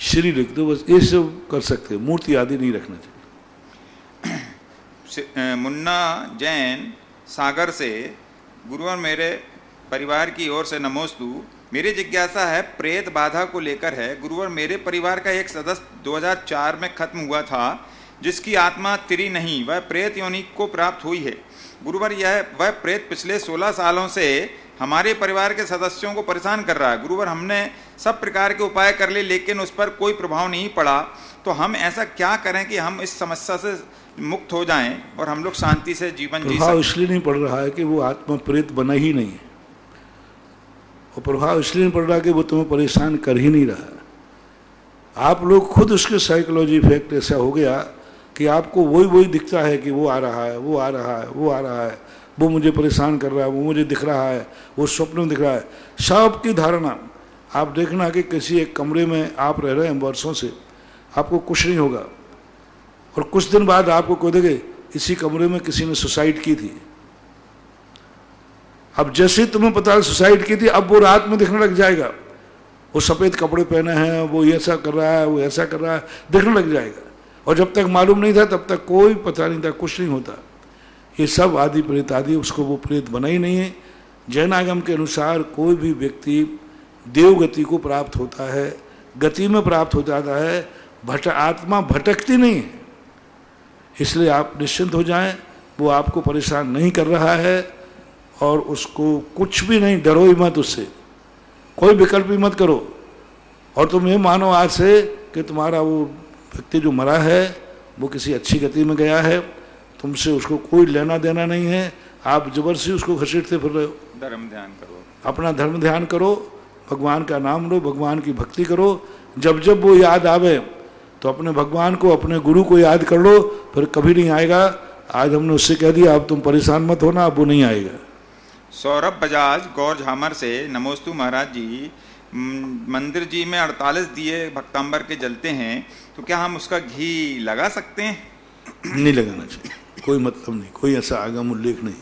श्री लिख दो, बस ये सब कर सकते हैं। मूर्ति आदि नहीं रखना चाहिए। मुन्ना जैन, सागर से। गुरुवर, मेरे परिवार की ओर से नमोस्तु। मेरी जिज्ञासा है, प्रेत बाधा को लेकर है। गुरुवर, मेरे परिवार का एक सदस्य 2004 में खत्म हुआ था, जिसकी आत्मा तिरी नहीं, वह प्रेत योनि को प्राप्त हुई है। गुरुवर, वह प्रेत पिछले 16 सालों से हमारे परिवार के सदस्यों को परेशान कर रहा है। गुरुवर, हमने सब प्रकार के उपाय कर लिए लेकिन उस पर कोई प्रभाव नहीं पड़ा, तो हम ऐसा क्या करें कि हम इस समस्या से मुक्त हो जाएं और हम लोग शांति से जीवन जी प्रभाव सकें? इसलिए नहीं पड़ रहा है कि वो आत्मा प्रेत बना ही नहीं है, और प्रभाव इसलिए नहीं पड़ रहा कि वो तुम्हें परेशान कर ही नहीं रहा है। आप लोग खुद उसके साइकोलॉजी इफेक्ट ऐसा हो गया कि आपको वही दिखता है कि वो आ रहा है, वो आ रहा है, वो आ रहा है, वो मुझे परेशान कर रहा है, वो मुझे दिख रहा है, वो स्वप्न में दिख रहा है। सबकी धारणा आप देखना कि किसी एक कमरे में आप रह रहे हैं वर्षों से, आपको कुछ नहीं होगा, और कुछ दिन बाद आपको कह देंगे इसी कमरे में किसी ने सुसाइड की थी। अब जैसे तुम्हें पता है सुसाइड की थी, अब वो रात में दिखने लग जाएगा, वो सफ़ेद कपड़े पहने हैं, वो ऐसा कर रहा है, वो ऐसा कर रहा है, दिखने लग जाएगा। और जब तक मालूम नहीं था तब तक कोई पता नहीं था, कुछ नहीं होता। ये सब आदि प्रेत आदि, उसको वो प्रेत बना ही नहीं है। जैन आगम के अनुसार कोई भी व्यक्ति देवगति को प्राप्त होता है, गति में प्राप्त हो जाता है, आत्मा भटकती नहीं है। इसलिए आप निश्चिंत हो जाएं, वो आपको परेशान नहीं कर रहा है, और उसको कुछ भी नहीं, डरो ही मत उससे, कोई विकल्प ही मत करो। और तुम ये मानो आज से कि तुम्हारा वो व्यक्ति जो मरा है वो किसी अच्छी गति में गया है, तुमसे उसको कोई लेना देना नहीं है, आप जबरदस्ती उसको घसीटते फिर रहे हो। धर्म ध्यान करो, अपना धर्म ध्यान करो, भगवान का नाम लो, भगवान की भक्ति करो। जब जब वो याद आवे तो अपने भगवान को, अपने गुरु को याद कर लो, फिर कभी नहीं आएगा। आज हमने उससे कह दिया अब तुम परेशान मत होना, अब वो नहीं आएगा। सौरभ बजाज गौर झामर से, नमोस्तु महाराज जी, मंदिर जी में 48 दिए भक्तांबर के जलते हैं, तो क्या हम उसका घी लगा सकते हैं? नहीं लगाना चाहिए, कोई मतलब नहीं, कोई ऐसा आगम उल्लेख नहीं।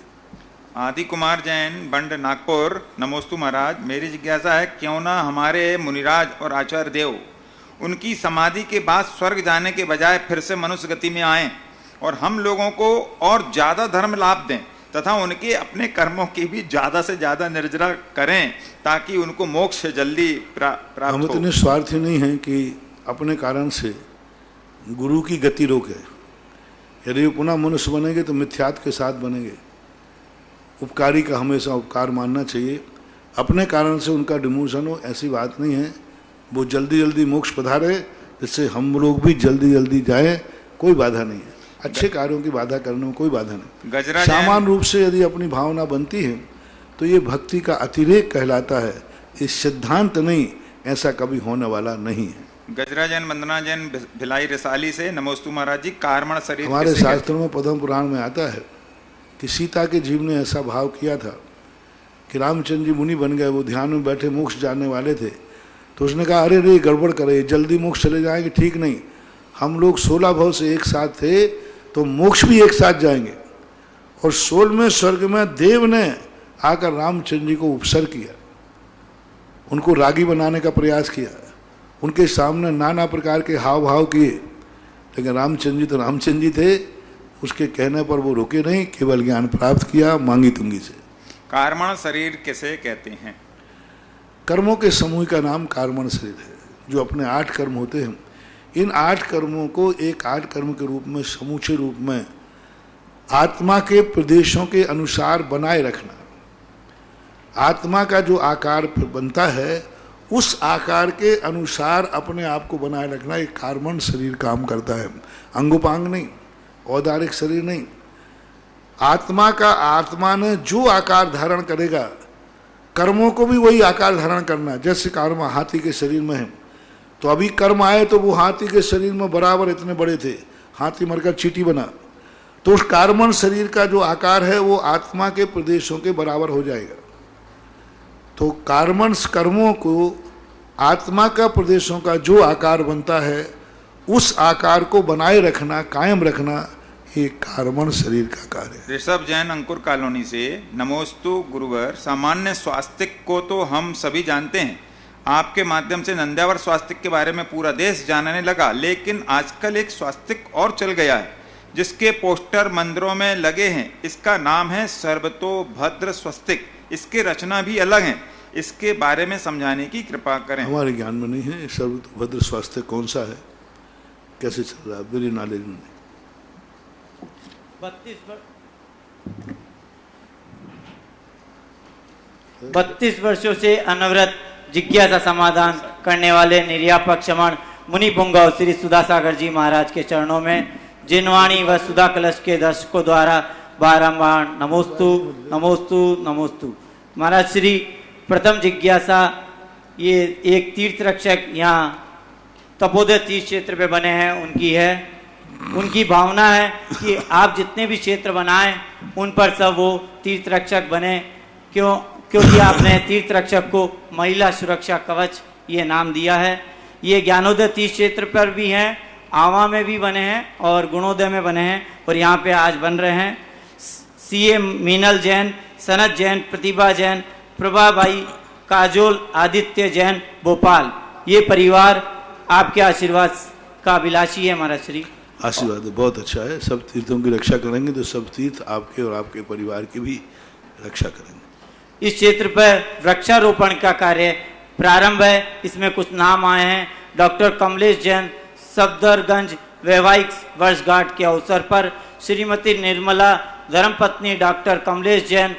आदि कुमार जैन, बंड नागपुर, नमोस्तु महाराज, मेरी जिज्ञासा है क्यों ना हमारे मुनिराज और आचार्य देव उनकी समाधि के बाद स्वर्ग जाने के बजाय फिर से मनुष्य गति में आएं और हम लोगों को और ज्यादा धर्म लाभ दें तथा उनके अपने कर्मों की भी ज्यादा से ज्यादा निर्जरा करें ताकि उनको मोक्ष जल्दी प्राप्त हो। हम इतने स्वार्थी नहीं हैं कि अपने कारण से गुरु की गति रोके। यदि वो पुनः मनुष्य बनेंगे तो मिथ्यात्व के साथ बनेंगे। उपकारी का हमेशा उपकार मानना चाहिए। अपने कारण से उनका डिमोशन हो, ऐसी बात नहीं है। वो जल्दी जल्दी मोक्ष पधारे, जिससे हम लोग भी जल्दी जल्दी जाएं, कोई बाधा नहीं है। अच्छे कार्यों की बाधा करने में कोई बाधा नहीं। सामान्य रूप से यदि अपनी भावना बनती है तो ये भक्ति का अतिरेक कहलाता है। इस सिद्धांत नहीं, ऐसा कभी होने वाला नहीं है। गजरा जैन, वंदना जैन, भिलाई रिसाली से, नमोस्तु महाराज जी, कार्मण शरीर हमारे शास्त्रों में पद्म पुराण में आता है कि सीता के जीव ने ऐसा भाव किया था कि रामचंद्र जी मुनि बन गए, वो ध्यान में बैठे मोक्ष जाने वाले थे, तो उसने कहा अरे रे गड़बड़ करे, जल्दी मोक्ष चले जाएंगे, ठीक नहीं, हम लोग 16 भव से एक साथ थे तो मोक्ष भी एक साथ जाएंगे। और 16वें स्वर्ग में देव ने आकर रामचंद्र जी को उपसर्ग किया, उनको रागी बनाने का प्रयास किया, उनके सामने नाना प्रकार के हाव भाव किए, लेकिन रामचंद्र जी तो रामचंद्र जी थे, उसके कहने पर वो रुके नहीं, केवल ज्ञान प्राप्त किया मांगी तुंगी से। कार्मण शरीर किसे कहते हैं? कर्मों के समूह का नाम कार्मण शरीर है, जो अपने 8 कर्म होते हैं। इन 8 कर्मों को एक 8 कर्म के रूप में, समूचे रूप में आत्मा के प्रदेशों के अनुसार बनाए रखना। आत्मा का जो आकार बनता है उस आकार के अनुसार अपने आप को बनाए रखना, एक कार्मण शरीर काम करता है। अंगोपांग नहीं, औदारिक शरीर नहीं। आत्मा का, आत्मा ने जो आकार धारण करेगा, कर्मों को भी वही आकार धारण करना। जैसे कर्म हाथी के शरीर में है, तो अभी कर्म आए तो वो हाथी के शरीर में बराबर इतने बड़े थे, हाथी मरकर चींटी बना, तो उस कार्मण शरीर का जो आकार है वो आत्मा के प्रदेशों के बराबर हो जाएगा। तो कार्मण कर्मों को आत्मा का प्रदेशों का जो आकार बनता है उस आकार को बनाए रखना, कायम रखना, ये कार्मण शरीर का कार्य है। ऋषभ जैन, अंकुर कॉलोनी से, नमोस्तु गुरुवर, सामान्य स्वास्तिक को तो हम सभी जानते हैं, आपके माध्यम से नंद्यावर स्वास्तिक के बारे में पूरा देश जानने लगा, लेकिन आजकल एक स्वास्तिक और चल गया है जिसके पोस्टर मंदिरों में लगे हैं। इसका नाम है सर्वतोभद्र स्वस्तिक। इसके रचना भी अलग है, इसके बारे में समझाने की कृपा करें। हमारे ज्ञान में नहीं है सर्वतोभद्र स्वास्थ्य कौन सा है, कैसे चल रहा है, मेरी नॉलेज में नहीं। 32 32 वर्षों से अनवरत जिज्ञासा समाधान करने वाले निर्यापक क्षमण मुनि पुंगव श्री सुधा सागर जी महाराज के चरणों में जिनवाणी व सुधा कलश के दर्शकों द्वारा बारंबार नमोस्तु नमोस्तु नमोस्तु। महाराज श्री प्रथम जिज्ञासा ये एक तीर्थ रक्षक यहाँ तपोदय तीर्थ क्षेत्र पे बने हैं, उनकी है, उनकी भावना है कि आप जितने भी क्षेत्र बनाएं उन पर सब वो तीर्थ रक्षक बने। क्योंकि आपने तीर्थ रक्षक को महिला सुरक्षा कवच ये नाम दिया है। ये ज्ञानोदय तीर्थ क्षेत्र पर भी हैं, आवा में भी बने हैं और गुणोदय में बने हैं और यहाँ पे आज बन रहे हैं। सीए मीनल जैन, सनत जैन, प्रतिभा जैन, प्रभाबाई, काजोल, आदित्य जैन, भोपाल, ये परिवार आपके आशीर्वाद का अभिलाषी है महाराज श्री। आशीर्वाद बहुत अच्छा है। सब तीर्थों की रक्षा करेंगे तो सब तीर्थ आपके और आपके परिवार की भी रक्षा करेंगे। इस क्षेत्र पर वृक्षारोपण का कार्य प्रारंभ है। इसमें कुछ नाम आए हैं। डॉक्टर कमलेश जैन सफदरगंज वैवाहिक वर्षगांठ के अवसर पर, श्रीमती निर्मला धर्मपत्नी डॉक्टर कमलेश जैन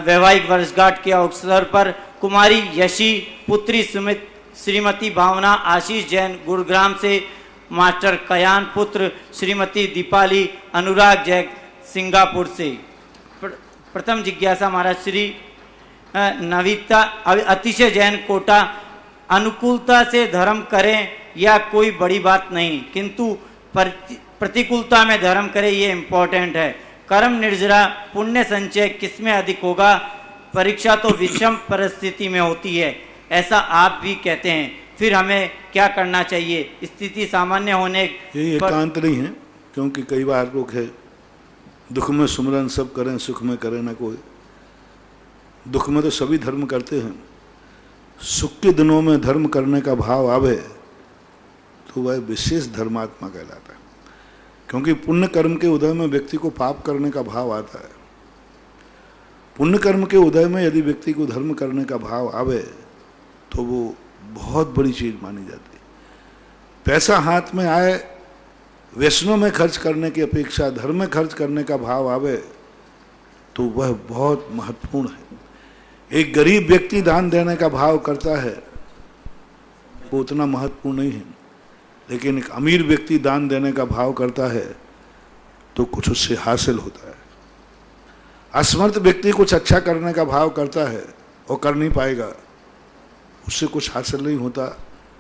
वैवाहिक वर्षगांठ के अवसर पर, कुमारी यशी पुत्री सुमित श्रीमती भावना आशीष जैन गुरुग्राम से, मास्टर कयान पुत्र श्रीमती दीपाली अनुराग जैन सिंगापुर से। प्रथम जिज्ञासा महाराज श्री नविता अतिशय जैन कोटा, अनुकूलता से धर्म करें या कोई बड़ी बात नहीं, किंतु प्रतिकूलता में धर्म करें ये इम्पोर्टेंट है। कर्म निर्जरा पुण्य संचय किसमें अधिक होगा? परीक्षा तो विषम परिस्थिति में होती है, ऐसा आप भी कहते हैं, फिर हमें क्या करना चाहिए? स्थिति सामान्य होने ये एकांत नहीं है, क्योंकि कई बार लोग है दुख में सुमरन सब करें, सुख में करें ना कोई। दुख में तो सभी धर्म करते हैं, सुख के दिनों में धर्म करने का भाव आवे तो वह विशेष धर्मात्मा कहलाता है। क्योंकि पुण्य कर्म के उदय में व्यक्ति को पाप करने का भाव आता है। पुण्य कर्म के उदय में यदि व्यक्ति को धर्म करने का भाव आवे तो वो बहुत बड़ी चीज मानी जाती है। पैसा हाथ में आए, वैष्णव में खर्च करने की अपेक्षा धर्म में खर्च करने का भाव आवे तो वह बहुत महत्वपूर्ण है। एक गरीब व्यक्ति दान देने का भाव करता है वो उतना महत्वपूर्ण नहीं है, लेकिन एक अमीर व्यक्ति दान देने का भाव करता है तो कुछ उससे हासिल होता है। असमर्थ व्यक्ति कुछ अच्छा करने का भाव करता है और कर नहीं पाएगा, उससे कुछ हासिल नहीं होता,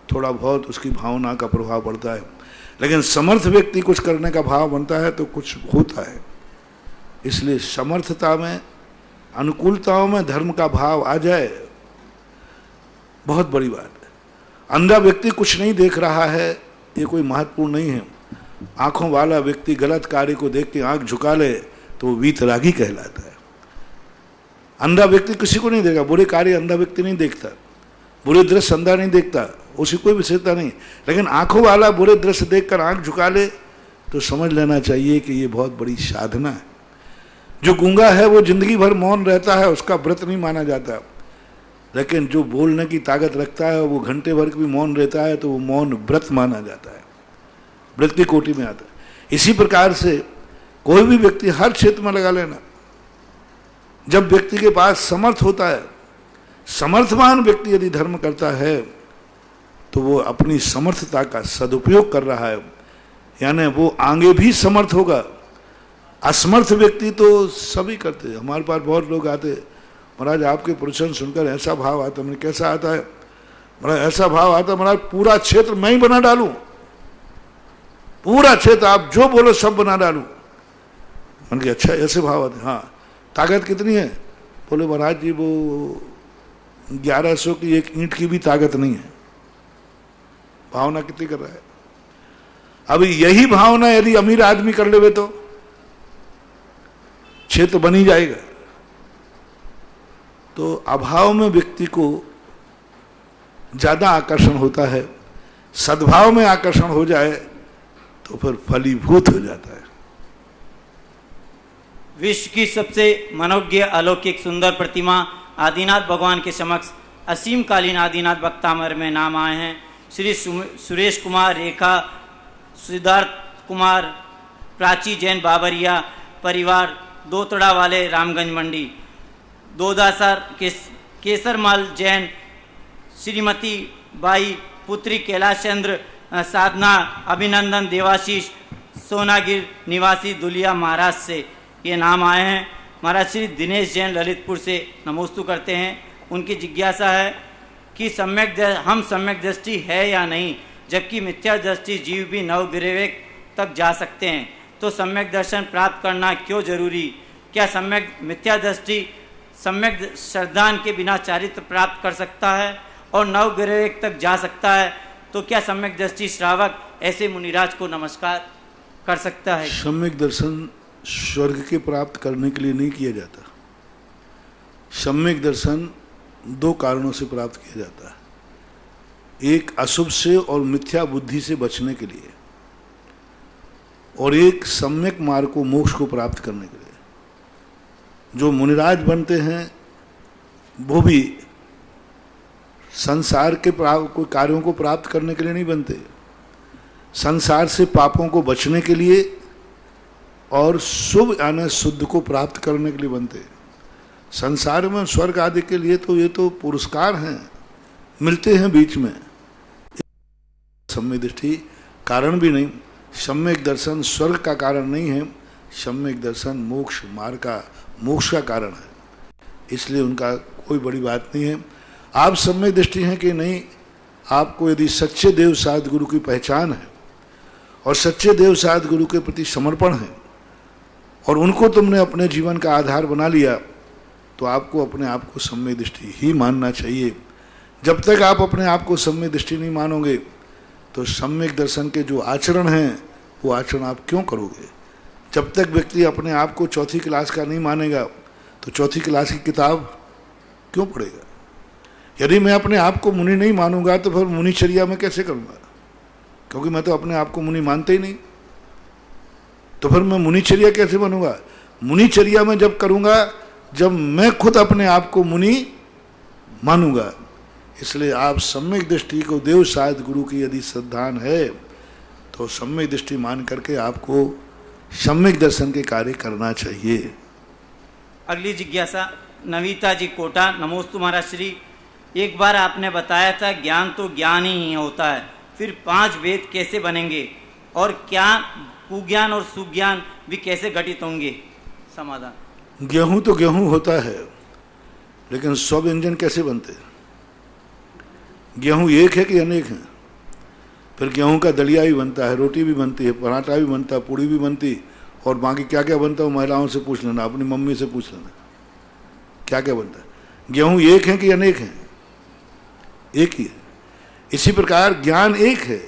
थोड़ा बहुत उसकी भावना का प्रभाव पड़ता है। लेकिन समर्थ व्यक्ति कुछ करने का भाव बनता है तो कुछ होता है। इसलिए समर्थता में, अनुकूलताओं में धर्म का भाव आ जाए बहुत बड़ी बात है। अंधा व्यक्ति कुछ नहीं देख रहा है ये कोई महत्वपूर्ण नहीं है। आंखों वाला व्यक्ति गलत कार्य को देख के आंख झुका ले तो वो वीतरागी कहलाता है। अंधा व्यक्ति किसी को नहीं देगा, बुरे कार्य अंधा व्यक्ति नहीं देखता, बुरे दृश्य अंधा नहीं देखता, उसी कोई विशेषता नहीं। लेकिन आंखों वाला बुरे दृश्य देखकर आंख झुका ले तो समझ लेना चाहिए कि ये बहुत बड़ी साधना है। जो गूंगा है वो जिंदगी भर मौन रहता है, उसका व्रत नहीं माना जाता। लेकिन जो बोलने की ताकत रखता है वो घंटे भर भी मौन रहता है तो वो मौन व्रत माना जाता है, व्रत की कोटि में आता है। इसी प्रकार से कोई भी व्यक्ति हर क्षेत्र में लगा लेना। जब व्यक्ति के पास समर्थ होता है, समर्थवान व्यक्ति यदि धर्म करता है तो वो अपनी समर्थता का सदुपयोग कर रहा है, यानी वो आगे भी समर्थ होगा। असमर्थ व्यक्ति तो सभी करते हैं। हमारे पास बहुत लोग आते, महाराज आपके प्रवचन सुनकर ऐसा भाव आता। मैंने कैसा आता है? महाराज ऐसा भाव आता महाराज पूरा क्षेत्र मैं ही बना डालूं, पूरा क्षेत्र आप जो बोलो सब बना डालूं। मैंने कहा अच्छा ऐसे भाव आते? हाँ। ताकत कितनी है? बोले महाराज जी वो 1100 की एक ईंट की भी ताकत नहीं है। भावना कितनी कर रहा है? अभी यही भावना यदि अमीर आदमी कर लेवे तो क्षेत्र बन ही जाएगा। तो अभाव में व्यक्ति को ज्यादा आकर्षण होता है, सद्भाव में आकर्षण हो जाए तो फिर फलीभूत हो जाता है। विश्व की सबसे मनोज्ञ अलौकिक सुंदर प्रतिमा आदिनाथ भगवान के समक्ष असीम कालीन आदिनाथ वक्तामर में नाम आए हैं श्री सुरेश कुमार, रेखा, सिद्धार्थ कुमार, प्राची जैन बाबरिया परिवार, दोतड़ा वाले, रामगंज मंडी। दोदासर केसरमल जैन, श्रीमती बाई पुत्री कैलाश चंद्र साधना अभिनंदन देवाशीष सोनागिर निवासी दुलिया महाराष्ट्र से ये नाम आए हैं। महाराज श्री दिनेश जैन ललितपुर से नमोस्तु करते हैं। उनकी जिज्ञासा है कि हम सम्यक दृष्टि है या नहीं, जबकि मिथ्या दृष्टि जीव भी नवविवेक तक जा सकते हैं, तो सम्यक दर्शन प्राप्त करना क्यों जरूरी? क्या मिथ्या दृष्टि सम्यक श्रद्धान के बिना चारित्र प्राप्त कर सकता है और नवविवेक तक जा सकता है? तो क्या सम्यक दृष्टि श्रावक ऐसे मुनिराज को नमस्कार कर सकता है? सम्यक दर्शन स्वर्ग के प्राप्त करने के लिए नहीं किया जाता। सम्यक दर्शन दो कारणों से प्राप्त किया जाता है, एक अशुभ से और मिथ्या बुद्धि से बचने के लिए, और एक सम्यक मार्ग को मोक्ष को प्राप्त करने के लिए। जो मुनिराज बनते हैं वो भी संसार के कार्यों को प्राप्त करने के लिए नहीं बनते, संसार से पापों को बचने के लिए और शुभ यानी शुद्ध को प्राप्त करने के लिए बनते। संसार में स्वर्ग आदि के लिए तो ये तो पुरस्कार हैं, मिलते हैं बीच में। सम्यक दृष्टि कारण भी नहीं, सम्यक दर्शन स्वर्ग का कारण नहीं है, सम्यक दर्शन मोक्ष मार्ग का, मोक्ष का कारण है, इसलिए उनका कोई बड़ी बात नहीं है। आप सम्यक दृष्टि हैं कि नहीं, आपको यदि सच्चे देव साध गुरु की पहचान है और सच्चे देव साध गुरु के प्रति समर्पण है और उनको तुमने अपने जीवन का आधार बना लिया, तो आपको अपने आप को सम्यक दृष्टि ही मानना चाहिए। जब तक आप अपने आप को सम्यक दृष्टि नहीं मानोगे तो सम्यक दर्शन के जो आचरण हैं वो आचरण आप क्यों करोगे? जब तक व्यक्ति अपने आप को चौथी क्लास का नहीं मानेगा तो चौथी क्लास की किताब क्यों पढ़ेगा? यदि मैं अपने आप को मुनि नहीं मानूंगा तो फिर मुनिचर्या में कैसे करूंगा? क्योंकि मैं तो अपने आप को मुनि मानते ही नहीं, तो फिर मैं मुनिचर्या कैसे बनूंगा? मुनिचर्या में जब करूंगा जब मैं खुद अपने आप को मुनि मानूंगा। इसलिए आप सम्यक दृष्टि को देव साध गुरु की यदि श्रद्धान है तो सम्यक दृष्टि मान करके आपको सम्यक दर्शन के कार्य करना चाहिए। अगली जिज्ञासा नवीता जी कोटा, नमोस्तु महाराज श्री। एक बार आपने बताया था ज्ञान तो ज्ञान ही होता है, फिर 5 वेद कैसे बनेंगे और क्या कुज्ञान और सुज्ञान भी कैसे घटित होंगे? समाधान। गेहूं तो गेहूं होता है, लेकिन 100 व्यंजन कैसे बनते? गेहूं एक है कि अनेक हैं? फिर गेहूं का दलिया भी बनता है, रोटी भी बनती है, पराठा भी बनता है, पूड़ी भी बनती, और बाकी क्या क्या बनता है महिलाओं से पूछ लेना, अपनी मम्मी से पूछ लेना क्या क्या बनता है। गेहूं एक है कि अनेक हैं? एक ही है। इसी प्रकार ज्ञान एक है,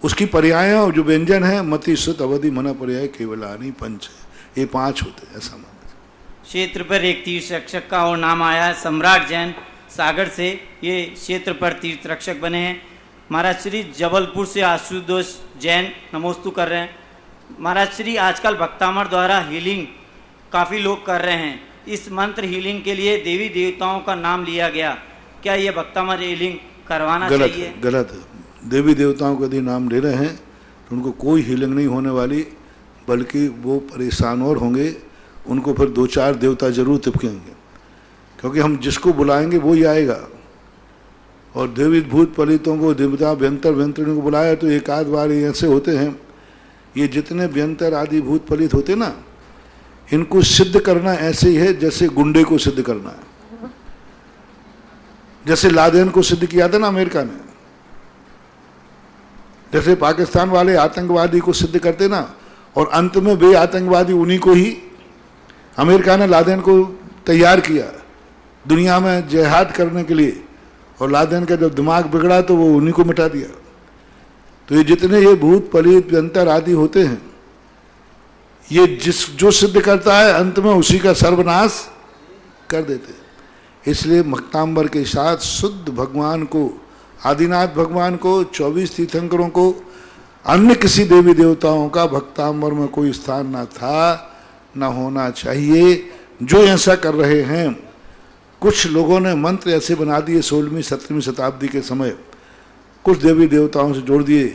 उसकी पर्याय और जो व्यंजन है मति सुत अवधि मना पर्याय केवलानी पंच है, ये 5 होते हैं, ऐसा माना। क्षेत्र पर एक तीर्थ रक्षक का और नाम आया है, सम्राट जैन सागर से ये क्षेत्र पर तीर्थ रक्षक बने हैं। महाराज श्री जबलपुर से आशुतोष जैन नमोस्तु कर रहे हैं। महाराज श्री आजकल भक्तामर द्वारा हीलिंग काफ़ी लोग कर रहे हैं, इस मंत्र हीलिंग के लिए देवी देवताओं का नाम लिया गया, क्या ये भक्तामर हीलिंग करवाना चाहिए? गलत है। देवी देवताओं का यदि नाम ले रहे हैं तो उनको कोई हीलिंग नहीं होने वाली, बल्कि वो परेशान और होंगे, उनको फिर 2-4 देवता जरूर तिपकेंगे, क्योंकि हम जिसको बुलाएंगे वो ही आएगा। और देवी भूत पलितों को देवता व्यंतर व्यंतरियों को बुलाया तो एक आध बार ऐसे होते हैं, ये जितने व्यंतर आदि भूत पलित होते ना, इनको सिद्ध करना ऐसे ही है जैसे गुंडे को सिद्ध करना है। जैसे लादेन को सिद्ध किया था ना अमेरिका ने, जैसे पाकिस्तान वाले आतंकवादी को सिद्ध करते ना, और अंत में वे आतंकवादी उन्हीं को ही, अमेरिका ने लादेन को तैयार किया दुनिया में जिहाद करने के लिए, और लादेन का जब दिमाग बिगड़ा तो वो उन्हीं को मिटा दिया। तो ये जितने ये भूत पलित व्यंतर आदि होते हैं, ये जो सिद्ध करता है अंत में उसी का सर्वनाश कर देते हैं। इसलिए भक्तांबर के साथ शुद्ध भगवान को, आदिनाथ भगवान को, 24 तीर्थंकरों को, अन्य किसी देवी देवताओं का भक्तांबर में कोई स्थान ना था, ना होना चाहिए। जो ऐसा कर रहे हैं, कुछ लोगों ने मंत्र ऐसे बना दिए 16वीं 17वीं शताब्दी के समय, कुछ देवी देवताओं से जोड़ दिए,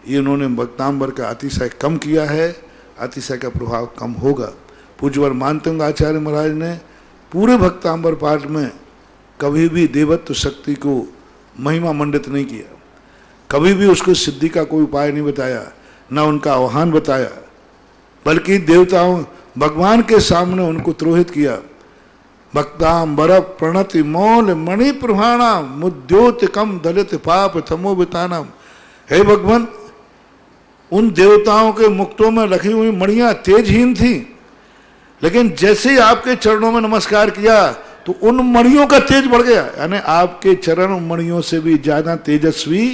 ये उन्होंने भक्तांबर का अतिशय कम किया है, अतिशय का प्रभाव कम होगा। पूज्यवर मानतंग आचार्य महाराज ने पूरे भक्तांबर पाठ में कभी भी देवत्व शक्ति को महिमा मंडित नहीं किया, कभी भी उसको सिद्धि का कोई उपाय नहीं बताया, न उनका आह्वान बताया, बल्कि देवताओं भगवान के सामने उनको त्रोहित किया। भक्तांबर प्रणति मौल मणि प्रभाणाम मुद्योतिकम दलित पाप तमोबितानाम। हे भगवान, उन देवताओं के मुक्तों में रखी हुई मणियां तेजहीन थी, लेकिन जैसे ही आपके चरणों में नमस्कार किया तो उन मणियों का तेज बढ़ गया, यानी आपके चरण उन मणियों से भी ज्यादा तेजस्वी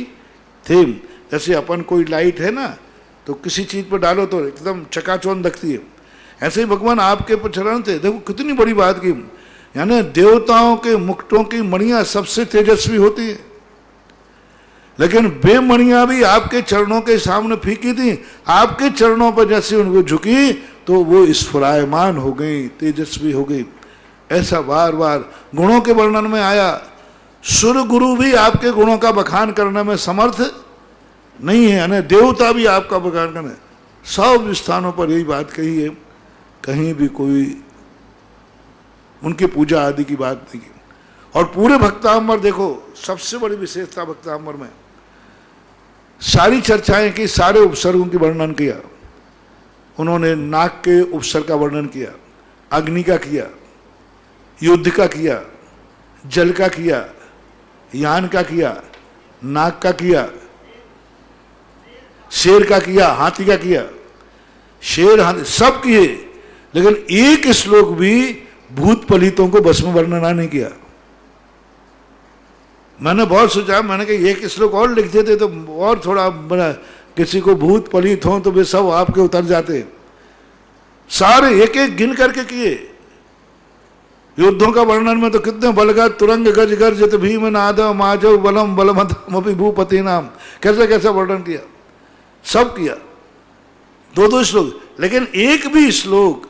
थे। जैसे अपन कोई लाइट है ना, तो किसी चीज पर डालो तो एकदम चकाचौंध दिखती है, ऐसे ही भगवान आपके चरण थे। देखो कितनी बड़ी बात की, यानी देवताओं के मुक्तों की मणियां सबसे तेजस्वी होती है, लेकिन वे मणियां भी आपके चरणों के सामने फीकी थी। आपके चरणों पर जैसे उनको झुकी तो वो स्फुरायमान हो गई, तेजस्वी हो गई। ऐसा बार बार गुणों के वर्णन में आया। सुर गुरु भी आपके गुणों का बखान करने में समर्थ नहीं है, यानी देवता भी आपका बखान करने। सब स्थानों पर यही बात कही है, कहीं भी कोई उनकी पूजा आदि की बात नहीं की। और पूरे भक्तांबर देखो, सबसे बड़ी विशेषता भक्तांबर में सारी चर्चाएं की, सारे उपसर्गों की वर्णन किया। उन्होंने नाग के उपसर्ग का वर्णन किया, अग्नि का किया, युद्ध का किया, जल का किया, यान का किया, नाग का किया, शेर का किया, हाथी का किया। शेर हाथी सब किए, लेकिन एक श्लोक भी भूत पलितों को भस्म वर्णना नहीं किया। मैंने बहुत सोचा, मैंने कहा एक श्लोक और लिख देते तो और थोड़ा बड़ा, किसी को भूत पलित हो तो वे सब आपके उतर जाते। सारे एक एक गिन करके किए। युद्धों का वर्णन में तो कितने बलगत तुरंग गज गर्जित भीम नादव माजव बलम बलमपि भूपति नाम, कैसा कैसा वर्णन किया, सब किया। दो दो श्लोक, लेकिन एक भी श्लोक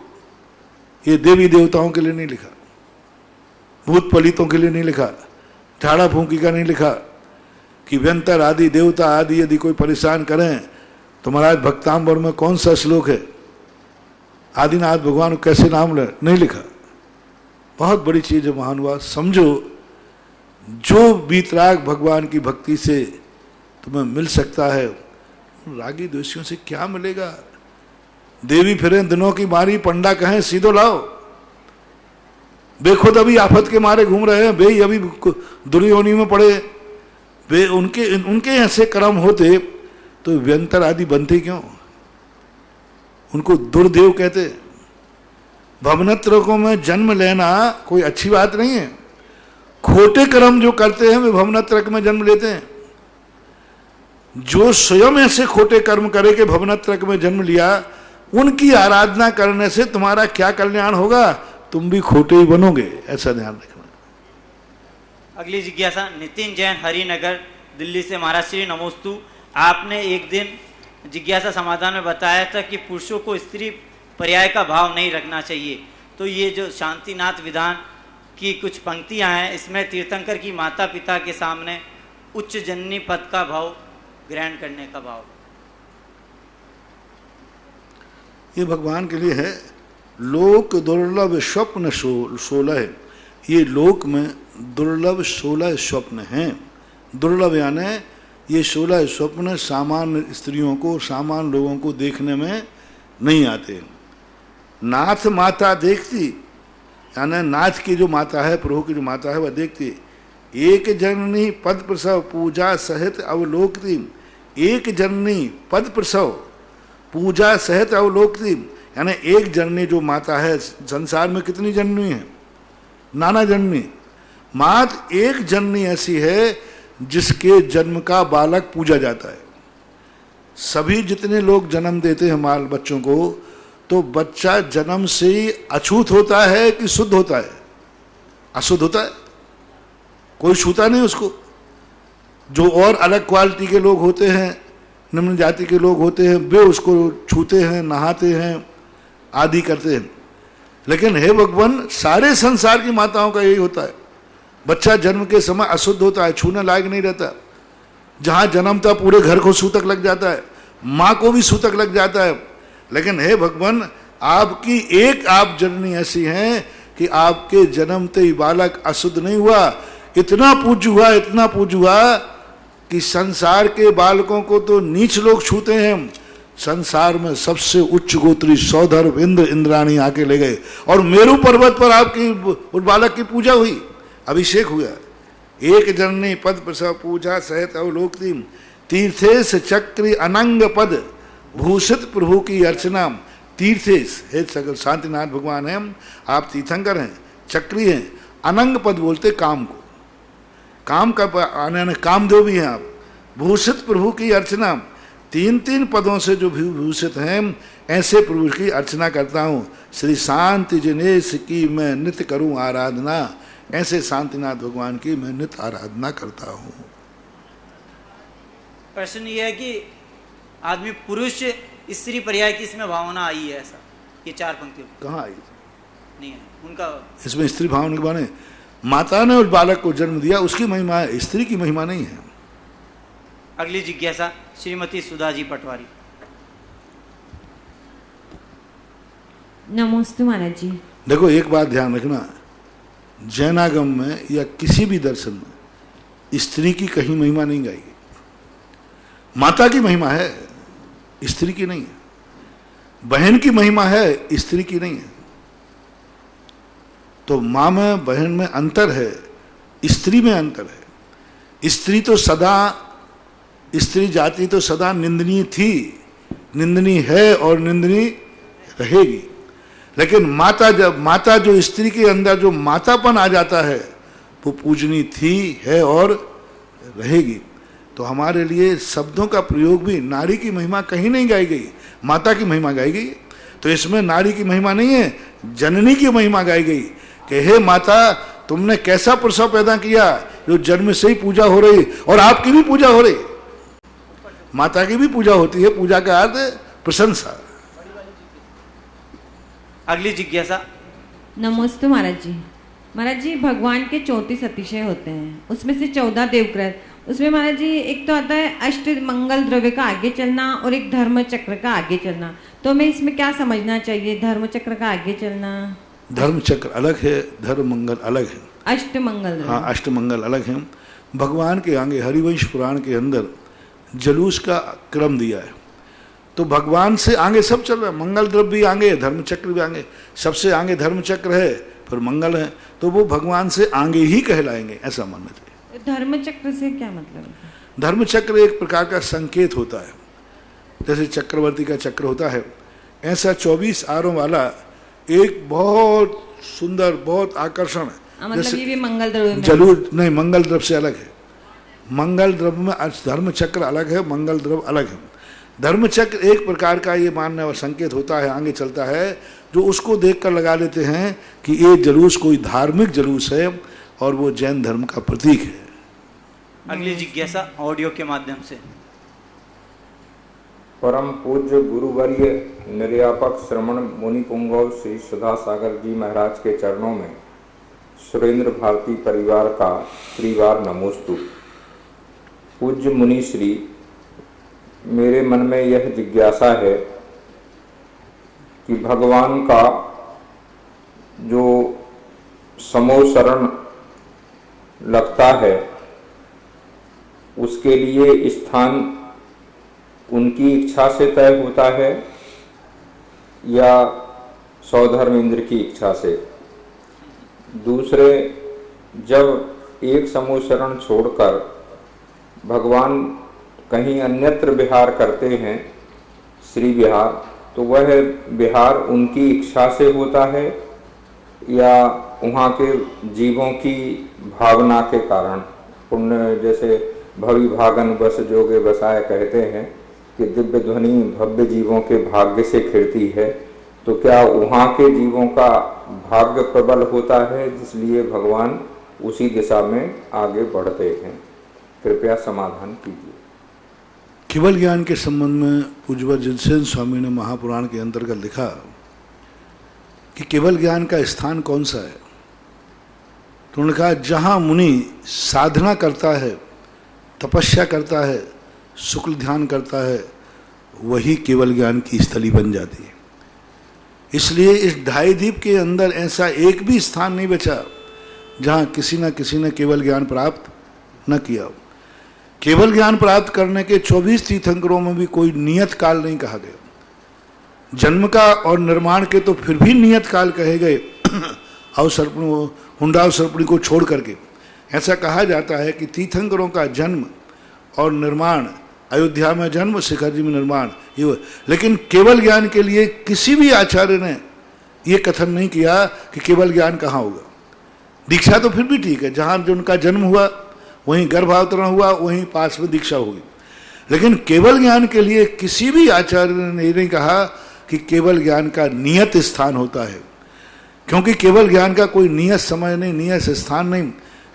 ये देवी देवताओं के लिए नहीं लिखा, भूत पलितों के लिए नहीं लिखा, झाड़ा फूंकी का नहीं लिखा कि व्यंतर आदि देवता आदि यदि कोई परेशान करें तो महाराज भक्तांबर में कौन सा श्लोक है, आदिनाथ भगवान को कैसे नाम ले, नहीं लिखा। बहुत बड़ी चीज है महानुभाव। समझो, जो बीतराग भगवान की भक्ति से तुम्हें मिल सकता है, रागी दोषियों से क्या मिलेगा। देवी फिरे दिनों की मारी, पंडा कहें सीधो लाओ। वे खुद अभी आफत के मारे घूम रहे हैं, वे अभी दुर्योनी में पड़े। वे उनके ऐसे कर्म होते तो व्यंतर आदि बनते क्यों, उनको दुर्देव कहते। भवनत्रकों में जन्म लेना कोई अच्छी बात नहीं है। खोटे कर्म जो करते हैं वे भवनत्रक में जन्म लेते हैं। जो स्वयं ऐसे खोटे कर्म करे के भवनत्रक में जन्म लिया, उनकी आराधना करने से तुम्हारा क्या कल्याण होगा, तुम भी खोटे ही बनोगे, ऐसा ध्यान रखना। अगली जिज्ञासा नितिन जैन, हरिनगर, दिल्ली से। महाराज श्री नमोस्तु, आपने एक दिन जिज्ञासा समाधान में बताया था कि पुरुषों को स्त्री पर्याय का भाव नहीं रखना चाहिए। तो ये जो शांतिनाथ विधान की कुछ पंक्तियां हैं, इसमें तीर्थंकर की माता पिता के सामने उच्च जननी पद का भाव ग्रहण करने का भाव, ये भगवान के लिए है। लोक दुर्लभ स्वप्न 16, ये लोक में दुर्लभ 16 स्वप्न हैं। दुर्लभ यानी ये 16 स्वप्न सामान्य स्त्रियों को, सामान्य लोगों को देखने में नहीं आते। नाथ माता देखती, यानी नाथ की जो माता है, प्रभु की जो माता है वह देखती। एक जननी पद प्रसव पूजा सहित अवलोकती, एक जननी पद प्रसव पूजा सहित अवलोकती, यानी एक जननी जो माता है, संसार में कितनी जननी है, नाना जननी, मात्र एक जननी ऐसी है जिसके जन्म का बालक पूजा जाता है। सभी जितने लोग जन्म देते हैं बाल बच्चों को, तो बच्चा जन्म से ही अछूत होता है कि शुद्ध होता है, अशुद्ध होता है, कोई छूता नहीं उसको। जो और अलग क्वालिटी के लोग होते हैं, निम्न जाति के लोग होते हैं, वे उसको छूते हैं, नहाते हैं, आदि करते हैं। लेकिन हे भगवान, सारे संसार की माताओं का यही होता है, बच्चा जन्म के समय अशुद्ध होता है, छूने लायक नहीं रहता। जहाँ जन्मता पूरे घर को सूतक लग जाता है, माँ को भी सूतक लग जाता है। लेकिन हे भगवान, आपकी एक आप जननी ऐसी हैं कि आपके जन्मते ही बालक अशुद्ध नहीं हुआ, इतना पूज्य हुआ, इतना पूज्य हुआ कि संसार के बालकों को तो नीच लोग छूते हैं, संसार में सबसे उच्च गोत्री सौधर्व इंद्र इंद्राणी आके ले गए और मेरू पर्वत पर आपकी उस बालक की पूजा हुई, अभिषेक हुआ। एक जननी पद प्रसव पूजा सहित अवलोकती, तीर्थेश चक्री अनंग पद भूषित प्रभु की अर्चना। तीर्थेश है सगल शांतिनाथ भगवान हैं, आप तीर्थंकर हैं, चक्री हैं, अनंग पद बोलते काम को, काम का आने कामदेव भी हैं आप। भूषित प्रभु की अर्चना, तीन तीन पदों से जो भूषित हैं, ऐसे प्रभु की अर्चना करता हूँ। श्री शांति जिनेश की मैं नित्य करूँ आराधना, ऐसे शांतिनाथ भगवान की मैं नित्य आराधना करता हूँ। प्रश्न ये है कि आदमी पुरुष स्त्री पर्याय की इसमें भावना आई है, ऐसा ये 4 पंक्तियों कहाँ आई? नहीं है उनका, इसमें स्त्री भावना के बारे, माता ने उस बालक को जन्म दिया, उसकी महिमा है, स्त्री की महिमा नहीं है। अगली जिज्ञासा श्रीमती सुधा जी पटवारी। नमोस्तु महाराज जी। देखो एक बात ध्यान रखना, जैनागम में या किसी भी दर्शन में स्त्री की कहीं महिमा नहीं गाई गई, माता की महिमा है, स्त्री की नहीं है। बहन की महिमा है, स्त्री की नहीं है। तो मां में बहन में अंतर है, स्त्री में अंतर है। स्त्री तो सदा, स्त्री जाति तो सदा निंदनीय थी, निंदनीय है और निंदनीय रहेगी। लेकिन माता, जब माता जो स्त्री के अंदर जो मातापन आ जाता है, वो पूजनीय थी, है और रहेगी। तो हमारे लिए शब्दों का प्रयोग भी, नारी की महिमा कहीं नहीं गाई गई, माता की महिमा गाई गई। तो इसमें नारी की महिमा नहीं है, जननी की महिमा गाई गई कि हे माता, तुमने कैसा प्रसव पैदा किया जो जन्म से ही पूजा हो रही, और आपकी भी पूजा हो रही, माता की भी पूजा होती है। पूजा का अर्थ प्रशंसा। अगली जिज्ञासा। नमोस्तु महाराज जी। महाराज जी, भगवान के 34 अतिशय होते हैं, उसमें से 14 देवकृत। उसमें महाराज जी एक तो आता है अष्ट मंगल द्रव्य का आगे चलना और एक धर्म चक्र का आगे चलना। तो हमें इसमें क्या समझना चाहिए? धर्म चक्र का आगे चलना, धर्म चक्र अलग है, धर्म मंगल अलग है। अष्ट मंगल, हाँ, अष्ट मंगल अलग है। भगवान के आगे हरिवंश पुराण के अंदर जलूस का क्रम दिया है, तो भगवान से आगे सब चल रहा है। मंगल द्रव्य भी आगे, धर्म चक्र भी आगे, सबसे आगे धर्म चक्र है, फिर मंगल है, तो वो भगवान से आगे ही कहलाएंगे, ऐसा मानना चाहिए। धर्म चक्र से क्या मतलब है? धर्म चक्र एक प्रकार का संकेत होता है, जैसे चक्रवर्ती का चक्र होता है, ऐसा 24 आरों वाला एक बहुत सुंदर, बहुत आकर्षण, मतलब ये भी मंगल द्रव्य में? जरूर नहीं, मंगल द्रव्य से अलग है। मंगल द्रव्य में धर्म चक्र अलग है, मंगल द्रव्य अलग है। धर्म चक्र एक प्रकार का ये मानने और संकेत होता है, आगे चलता है, जो उसको देखकर लगा लेते हैं कि ये जलूस कोई धार्मिक जलूस है और वो जैन धर्म का प्रतीक है। अगली जिज्ञासा ऑडियो के माध्यम से। परम पूज्य गुरुवर्य निर्यापक श्रमण मुनि पुंगव श्री सुधा सागर जी महाराज के चरणों में सुरेंद्र भारती परिवार का त्रिवार नमोस्तु। पूज्य मुनि श्री, मेरे मन में यह जिज्ञासा है कि भगवान का जो समोसरण लगता है, उसके लिए स्थान उनकी इच्छा से तय होता है या सौधर्म इंद्र की इच्छा से? दूसरे, जब एक समोसरण छोड़कर भगवान कहीं अन्यत्र विहार करते हैं, श्री विहार, तो वह विहार उनकी इच्छा से होता है या वहाँ के जीवों की भावना के कारण? पुण्य, जैसे भवि भागन बस जोगे बसाए कहते हैं कि दिव्य ध्वनि भव्य जीवों के भाग्य से खिड़ती है, तो क्या वहाँ के जीवों का भाग्य प्रबल होता है जिसलिए भगवान उसी दिशा में आगे बढ़ते हैं? कृपया समाधान कीजिए। केवल ज्ञान के संबंध में पूज्य जिनसेन स्वामी ने महापुराण के अंतर्गत लिखा कि केवल ज्ञान का स्थान कौन सा है, तो उन्होंने कहा जहाँ मुनि साधना करता है, तपस्या करता है, शुक्ल ध्यान करता है, वही केवल ज्ञान की स्थली बन जाती है। इसलिए इस ढाई द्वीप के अंदर ऐसा एक भी स्थान नहीं बचा जहाँ किसी न केवल ज्ञान प्राप्त न किया हो। केवल ज्ञान प्राप्त करने के 24 तीर्थंकरों में भी कोई नियत काल नहीं कहा गया। जन्म का और निर्माण के तो फिर भी नियत काल कहे गए हुंडावसर्पणी को छोड़ करके। ऐसा कहा जाता है कि तीर्थंकरों का जन्म और निर्माण, अयोध्या में जन्म, शिखर जी में निर्माण, ये, लेकिन केवल ज्ञान के लिए किसी भी आचार्य ने ये कथन नहीं किया कि केवल ज्ञान कहाँ होगा। दीक्षा तो फिर भी ठीक है, जहाँ जो उनका जन्म हुआ वहीं गर्भावतरण हुआ, वहीं पास में दीक्षा होगी। लेकिन केवल ज्ञान के लिए किसी भी आचार्य ने ये नहीं कहा कि केवल ज्ञान का नियत स्थान होता है, क्योंकि केवल ज्ञान का कोई नियत समय नहीं, नियत स्थान नहीं।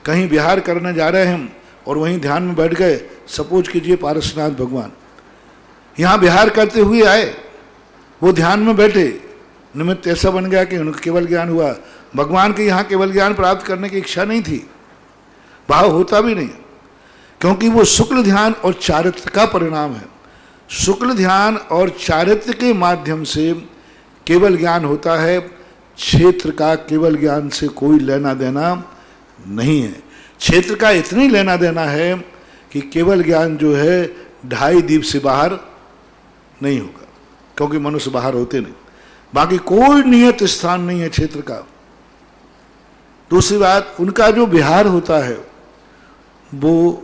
कहीं विहार करने जा रहे हैं और वहीं ध्यान में बैठ गए। सपोज कीजिए पारसनाथ भगवान यहाँ विहार करते हुए आए, वो ध्यान में बैठे, निमित्त ऐसा बन गया कि उनको केवल ज्ञान हुआ। भगवान के यहाँ केवल ज्ञान प्राप्त करने की इच्छा नहीं थी, भाव होता भी नहीं, क्योंकि वो शुक्ल ध्यान और चारित्र का परिणाम है। शुक्ल ध्यान और चारित्र के माध्यम से केवल ज्ञान होता है। क्षेत्र का केवल ज्ञान से कोई लेना देना नहीं है। क्षेत्र का इतना ही लेना देना है कि केवल ज्ञान जो है ढाई द्वीप से बाहर नहीं होगा, क्योंकि मनुष्य बाहर होते नहीं। बाकी कोई नियत स्थान नहीं है क्षेत्र का। दूसरी बात, उनका जो विहार होता है वो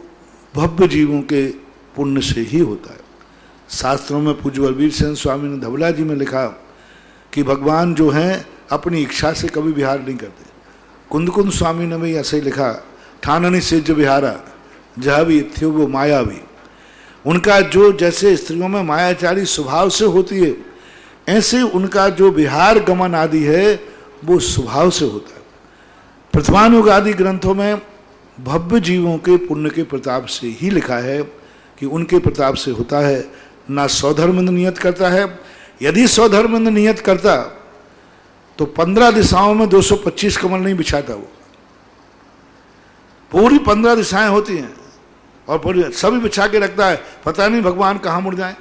भव्य जीवों के पुण्य से ही होता है। शास्त्रों में पूज्य बलबीर सेन स्वामी ने धवला जी में लिखा कि भगवान जो हैं अपनी इच्छा से कभी विहार नहीं करते। कुंद स्वामी ने भी ऐसे ही लिखा, ठाननी से जो विहारा जहाँ भी थे वो माया भी। उनका जो जैसे स्त्रियों में मायाचारी स्वभाव से होती है, ऐसे उनका जो विहार गमन आदि है वो स्वभाव से होता है। प्रथमानुग आदि ग्रंथों में भव्य जीवों के पुण्य के प्रताप से ही लिखा है कि उनके प्रताप से होता है। ना स्वधर्मेंद नियत करता है। यदि स्वधर्मेंद नियत करता तो 15 दिशाओं में 225 कमल नहीं बिछाता। वो पूरी 15 दिशाएं होती हैं और पूरी सभी बिछा के रखता है, पता नहीं भगवान कहाँ मुड़ जाए।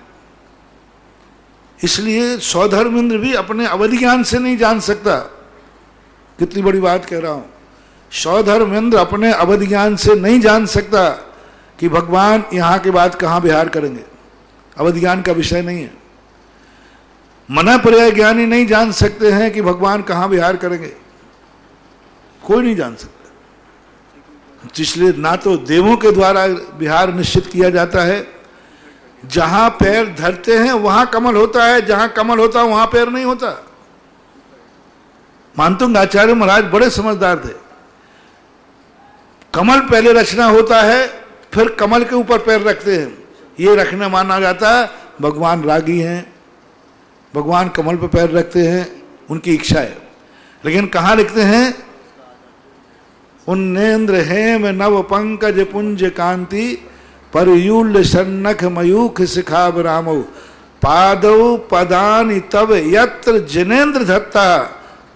इसलिए स्वधर्मेंद्र भी अपने अवधि ज्ञान से नहीं जान सकता। कितनी बड़ी बात कह रहा हूं। स्वधर्मेंद्र अपने अवधि ज्ञान से नहीं जान सकता कि भगवान यहाँ के बाद कहाँ विहार करेंगे। अवधि ज्ञान का विषय नहीं है। मना पर्याय ज्ञानी नहीं जान सकते हैं कि भगवान कहाँ विहार करेंगे, कोई नहीं जान सकता। इसलिए ना तो देवों के द्वारा विहार निश्चित किया जाता है, जहां पैर धरते हैं वहां कमल होता है, जहां कमल होता है वहां पैर नहीं होता। मानतुंग आचार्य महाराज बड़े समझदार थे। कमल पहले रचना होता है, फिर कमल के ऊपर पैर रखते हैं। ये रखने माना जाता है भगवान रागी हैं, भगवान कमल पर पैर रखते हैं, उनकी इच्छा है। लेकिन कहाँ लिखते हैं, उन्नेन्द्र हेम नव पंकज पुंज कांति परयूल सन्नख मयूख शिखाब रामो पादौ पदानि तव यत्र जनेन्द्र धत्ता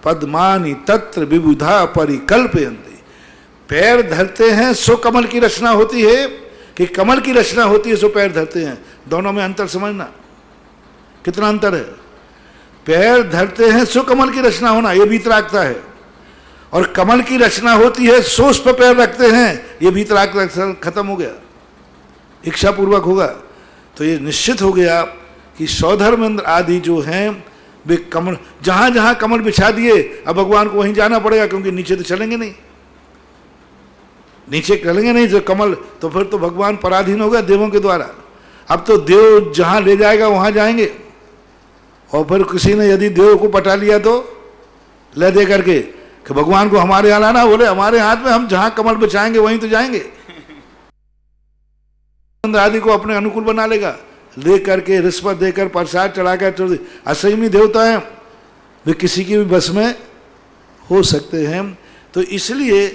पद्मानि तत्र विबुधा परिकल्पयन्ति। पैर धरते हैं सो कमल की रचना होती है, कि कमल की रचना होती है सो पैर धरते हैं। दोनों में अंतर समझना, कितना अंतर है। पैर धरते हैं सो कमल की रचना होना, ये वीतरागता है। और कमल की रचना होती है सो उस पर पैर रखते हैं, ये वीतरागता खत्म हो गया, इच्छा पूर्वक होगा। तो ये निश्चित हो गया कि स्वधर्मेंद्र आदि जो हैं वे कमल, जहां जहां कमल बिछा दिए, अब भगवान को वहीं जाना पड़ेगा, क्योंकि नीचे तो चलेंगे नहीं। नीचे चलेंगे नहीं जो कमल, तो फिर तो भगवान पराधीन होगा देवों के द्वारा। अब तो देव जहां ले जाएगा वहां जाएंगे। और फिर किसी ने यदि देव को पटा लिया तो ले दे करके कि भगवान को हमारे यहाँ लाना, बोले हमारे हाथ में, हम जहां कमल बिछाएंगे वहीं तो जाएंगे। आदि को अपने अनुकूल बना लेगा, ले करके रिश्वत देकर प्रसाद चढ़ाकर। असंयमी देवता है, वे किसी की भी बस में हो सकते हैं। तो इसलिए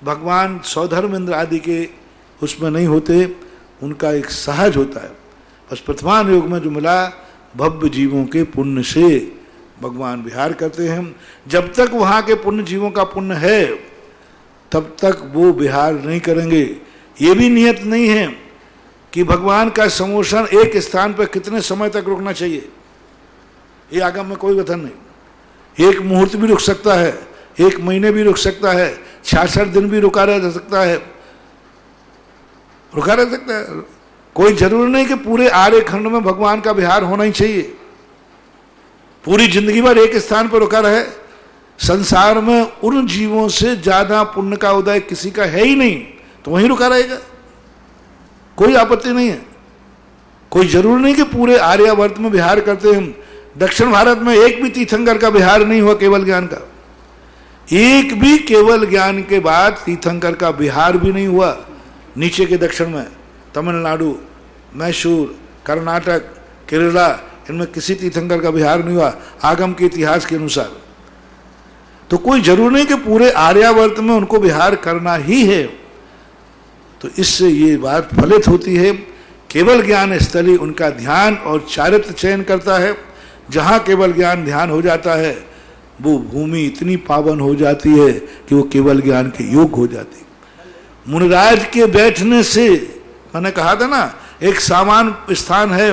भगवान स्वधर्मेंद्र आदि के उसमें नहीं होते, उनका एक सहज होता है। बस प्रथमान योग में जो मिला, भव्य जीवों के पुण्य से भगवान विहार करते हैं। जब तक वहाँ के पुण्य जीवों का पुण्य है तब तक वो विहार नहीं करेंगे। ये भी नियत नहीं है कि भगवान का समोषण एक स्थान पर कितने समय तक रुकना चाहिए, ये आगम में कोई कथन नहीं। एक मुहूर्त भी रुक सकता है, 1 महीने भी रुक सकता है, 66 दिन भी रुका रह सकता है, रुका रह सकता है। कोई जरूरी नहीं कि पूरे आर्य खंड में भगवान का विहार होना ही चाहिए, पूरी जिंदगी भर एक स्थान पर रुका रहे। संसार में उन जीवों से ज्यादा पुण्य का उदय किसी का है ही नहीं, तो वहीं रुका रहेगा, कोई आपत्ति नहीं है। कोई जरूरी नहीं कि पूरे आर्यावर्त में विहार करते हैं। दक्षिण भारत में एक भी तीर्थंकर का विहार नहीं हुआ केवल ज्ञान का, एक भी केवल ज्ञान के बाद तीर्थंकर का विहार भी नहीं हुआ। नीचे के दक्षिण में तमिलनाडु, मैसूर, कर्नाटक, केरला, इनमें किसी तीर्थंकर का विहार नहीं हुआ आगम के इतिहास के अनुसार। तो कोई जरूरी नहीं कि पूरे आर्यावर्त में उनको विहार करना ही है। तो इससे ये बात फलित होती है, केवल ज्ञान स्थली उनका ध्यान और चारित्र चयन करता है। जहाँ केवल ज्ञान ध्यान हो जाता है वो भूमि इतनी पावन हो जाती है कि वो केवल ज्ञान के योग्य हो जाती है। मुनिराज के बैठने से, मैंने कहा था ना, एक सामान स्थान है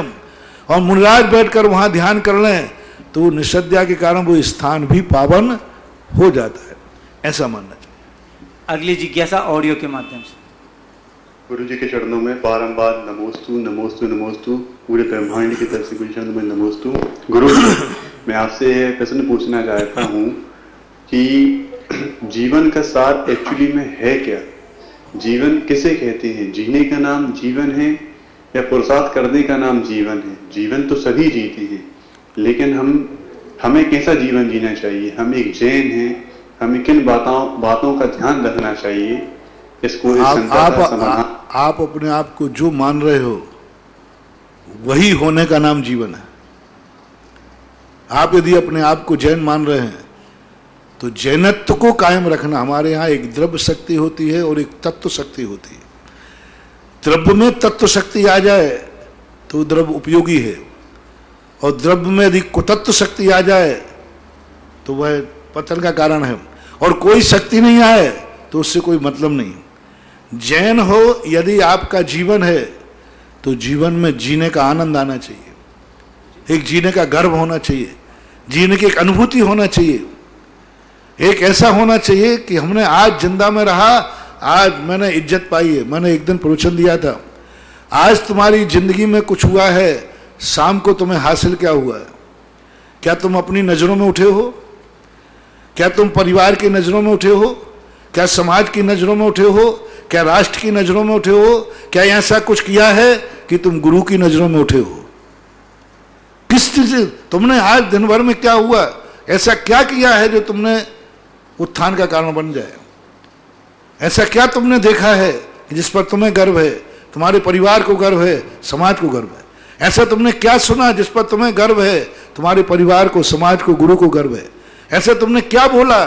और मुनिराज बैठकर वहाँ ध्यान कर लें तो निषद्या के कारण वो स्थान भी पावन हो जाता है, ऐसा मानना चाहिए। अगली जिज्ञासा ऑडियो के माध्यम से। गुरु जी के चरणों में बारंबार नमोस्तु नमोस्तु नमोस्तु, पूरे ब्रह्मांड की तरफ से गुरु चरण में नमोस्तु। गुरु मैं आपसे प्रश्न पूछना चाहता हूँ कि जीवन का सार एक्चुअली में है क्या? जीवन किसे कहते हैं? जीने का नाम जीवन है या पुरुषार्थ करने का नाम जीवन है? जीवन तो सभी जीते हैं, लेकिन हमें कैसा जीवन जीना चाहिए? हम एक जैन हैं, हमें किन बातों का ध्यान रखना चाहिए? इसको आप अपने आप को जो मान रहे हो वही होने का नाम जीवन है। आप यदि अपने आप को जैन मान रहे हैं तो जैनत्व को कायम रखना। हमारे यहाँ एक द्रव्य शक्ति होती है और एक तत्व शक्ति होती है। द्रव्य में तत्व शक्ति आ जाए तो द्रव्य उपयोगी है, और द्रव्य में यदि कुतत्व शक्ति आ जाए तो वह पतन का कारण है, और कोई शक्ति नहीं आए तो उससे कोई मतलब नहीं। जैन हो यदि आपका जीवन है तो जीवन में जीने का आनंद आना चाहिए, एक जीने का गर्व होना चाहिए, जीने की एक अनुभूति होना चाहिए, एक ऐसा होना चाहिए कि हमने आज जिंदा में रहा, आज मैंने इज्जत पाई है। मैंने एक दिन प्रवचन दिया था, आज तुम्हारी जिंदगी में कुछ हुआ है, शाम को तुम्हें हासिल क्या हुआ है? क्या तुम अपनी नजरों में उठे हो? क्या तुम परिवार की नजरों में उठे हो? क्या समाज की नजरों में उठे हो? क्या राष्ट्र की नजरों में उठे हो? क्या ऐसा कुछ किया है कि तुम गुरु की नजरों में उठे हो? किस चीज तुमने आज दिन भर में क्या हुआ? ऐसा क्या किया है जो तुमने उत्थान का कारण बन जाए? ऐसा क्या तुमने देखा है कि जिस पर तुम्हें गर्व है, तुम्हारे परिवार को गर्व है, समाज को गर्व है? ऐसा तुमने क्या सुना जिस पर तुम्हें गर्व है, तुम्हारे परिवार को, समाज को, गुरु को गर्व है? ऐसा तुमने क्या बोला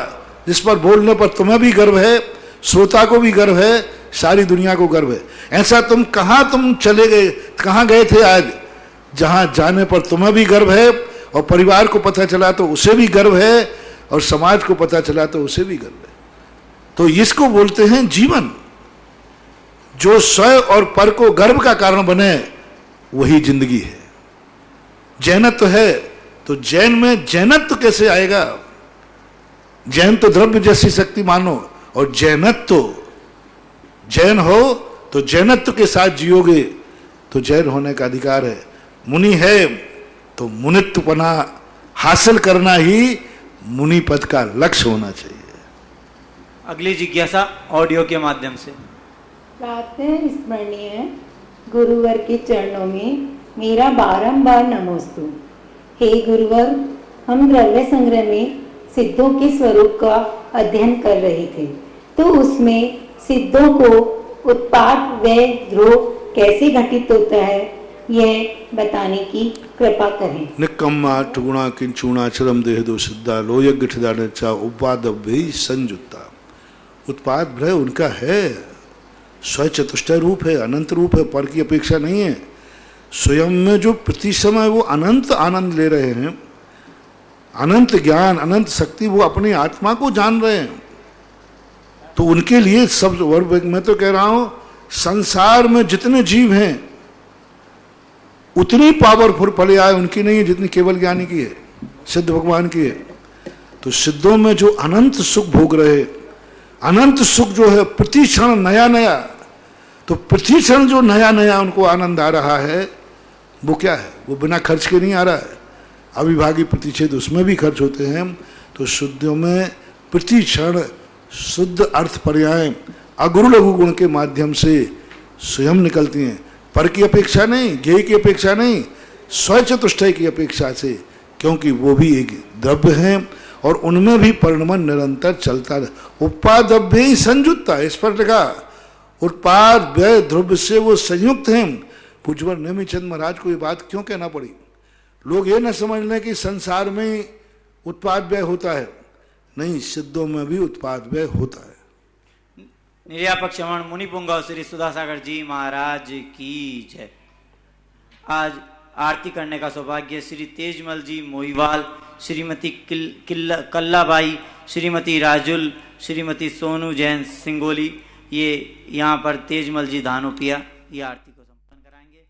जिस पर बोलने पर तुम्हें भी गर्व है, श्रोता को भी गर्व है, सारी दुनिया को गर्व है? ऐसा तुम चले गए, कहाँ गए थे आज, जहां जाने पर तुम्हें भी गर्व है और परिवार को पता चला तो उसे भी गर्व है और समाज को पता चला तो उसे भी गर्व है? तो इसको बोलते हैं जीवन। जो स्वयं और पर को गर्व का कारण बने वही जिंदगी है। जैनत्व है तो जैन में जैनत्व कैसे आएगा? जैन तो द्रव्य जैसी शक्ति मानो, और जैनत्व, जैन हो तो जैनत्व के साथ जियोगे तो जैन होने का अधिकार है। मुनि है तो मुनित्वपना हासिल करना ही मुनि पद का लक्ष्य होना चाहिए। अगली जिज्ञासा ऑडियो के माध्यम से। प्रातः स्मरणीय गुरुवर के चरणों में मेरा बारंबार नमोस्तु। हे गुरुवर, हम द्रव्य संग्रह में सिद्धों के स्वरूप का अध्ययन कर रहे थे, तो उसमें सिद्धों को उत्पाद व ध्रुव कैसे घटित होता है यह बताने की कृपा करें। निकम्मा टुगुणा किंचुणाचरम देहदो सिद्धा लोयगठिदाचा उपादव्य संयुक्ता। उत्पाद भय उनका है, स्वचतुष्टय रूप है, अनंत रूप है, पर की अपेक्षा नहीं है। स्वयं में जो प्रति समय वो अनंत आनंद ले रहे हैं, अनंत ज्ञान, अनंत शक्ति, वो अपनी आत्मा को जान रहे हैं। तो उनके लिए सब वर्ग, मैं तो कह रहा हूं संसार में जितने जीव हैं उतनी पावरफुल पर्याय उनकी नहीं है जितनी केवल ज्ञानी की है, सिद्ध भगवान की है। तो सिद्धों में जो अनंत सुख भोग रहे, अनंत सुख जो है प्रति क्षण नया नया, तो प्रति क्षण जो नया नया उनको आनंद आ रहा है वो क्या है? वो बिना खर्च के नहीं आ रहा है। अविभागी प्रतिषेध उसमें भी खर्च होते हैं। तो शुद्धियों में प्रति क्षण शुद्ध अर्थ पर्याय अगुरु लघु गुण के माध्यम से स्वयं निकलती हैं, पर की अपेक्षा नहीं, ज्ञेय की अपेक्षा नहीं, स्वचतुष्टय की अपेक्षा से, क्योंकि वो भी एक द्रव्य हैं और उनमें भी परिणमन निरंतर चलता रहे। उपादभ्य ही संयुक्ता, इस पर लगा उत्पाद व्यय द्रव्य से वो संयुक्त हैं। पूज्यवर नेमिचंद महाराज को ये बात क्यों कहना पड़ी? लोग ये न समझ लें कि संसार में उत्पाद व्यय होता है, नहीं, सिद्धों में भी उत्पाद व्यय होता है। निर्यापक श्रवण मुनि पुंगव श्री सुधासागर जी महाराज की जय। आज आरती करने का सौभाग्य श्री तेजमल जी मोहिवाल, श्रीमती कल्लाबाई, श्रीमती राजुल, श्रीमती सोनू जैन सिंगोली, ये यहाँ पर तेजमल जी धानोपिया ये आरती को संपन्न कराएंगे।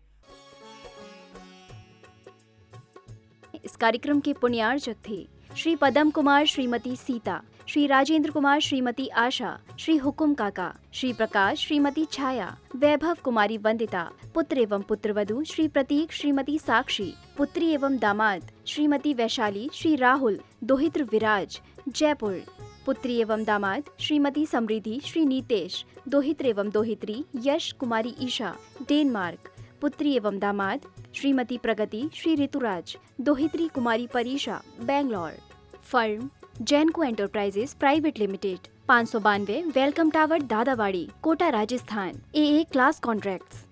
इस कार्यक्रम के पुण्यार्चक थे श्री पदम कुमार श्रीमती सीता, श्री राजेंद्र कुमार श्रीमती आशा, श्री हुकुम काका, श्री प्रकाश श्रीमती छाया, वैभव कुमारी वंदिता, पुत्र एवं पुत्रवधू श्री प्रतीक श्रीमती साक्षी, पुत्री एवं दामाद श्रीमती वैशाली, श्री राहुल, दोहित्र विराज जयपुर, पुत्री एवं दामाद श्रीमती समृद्धि, श्री नीतेश, दोहित्र एवं दोहित्री यश कुमारी ईशा डेनमार्क, पुत्री एवं दामाद श्रीमती प्रगति, श्री ऋतुराज, दोहित्री Kumari Parisha Bangalore. Firm Jainco enterprises private limited, 592 welcome tower Dadawadi, Kota Rajasthan. AA class contracts.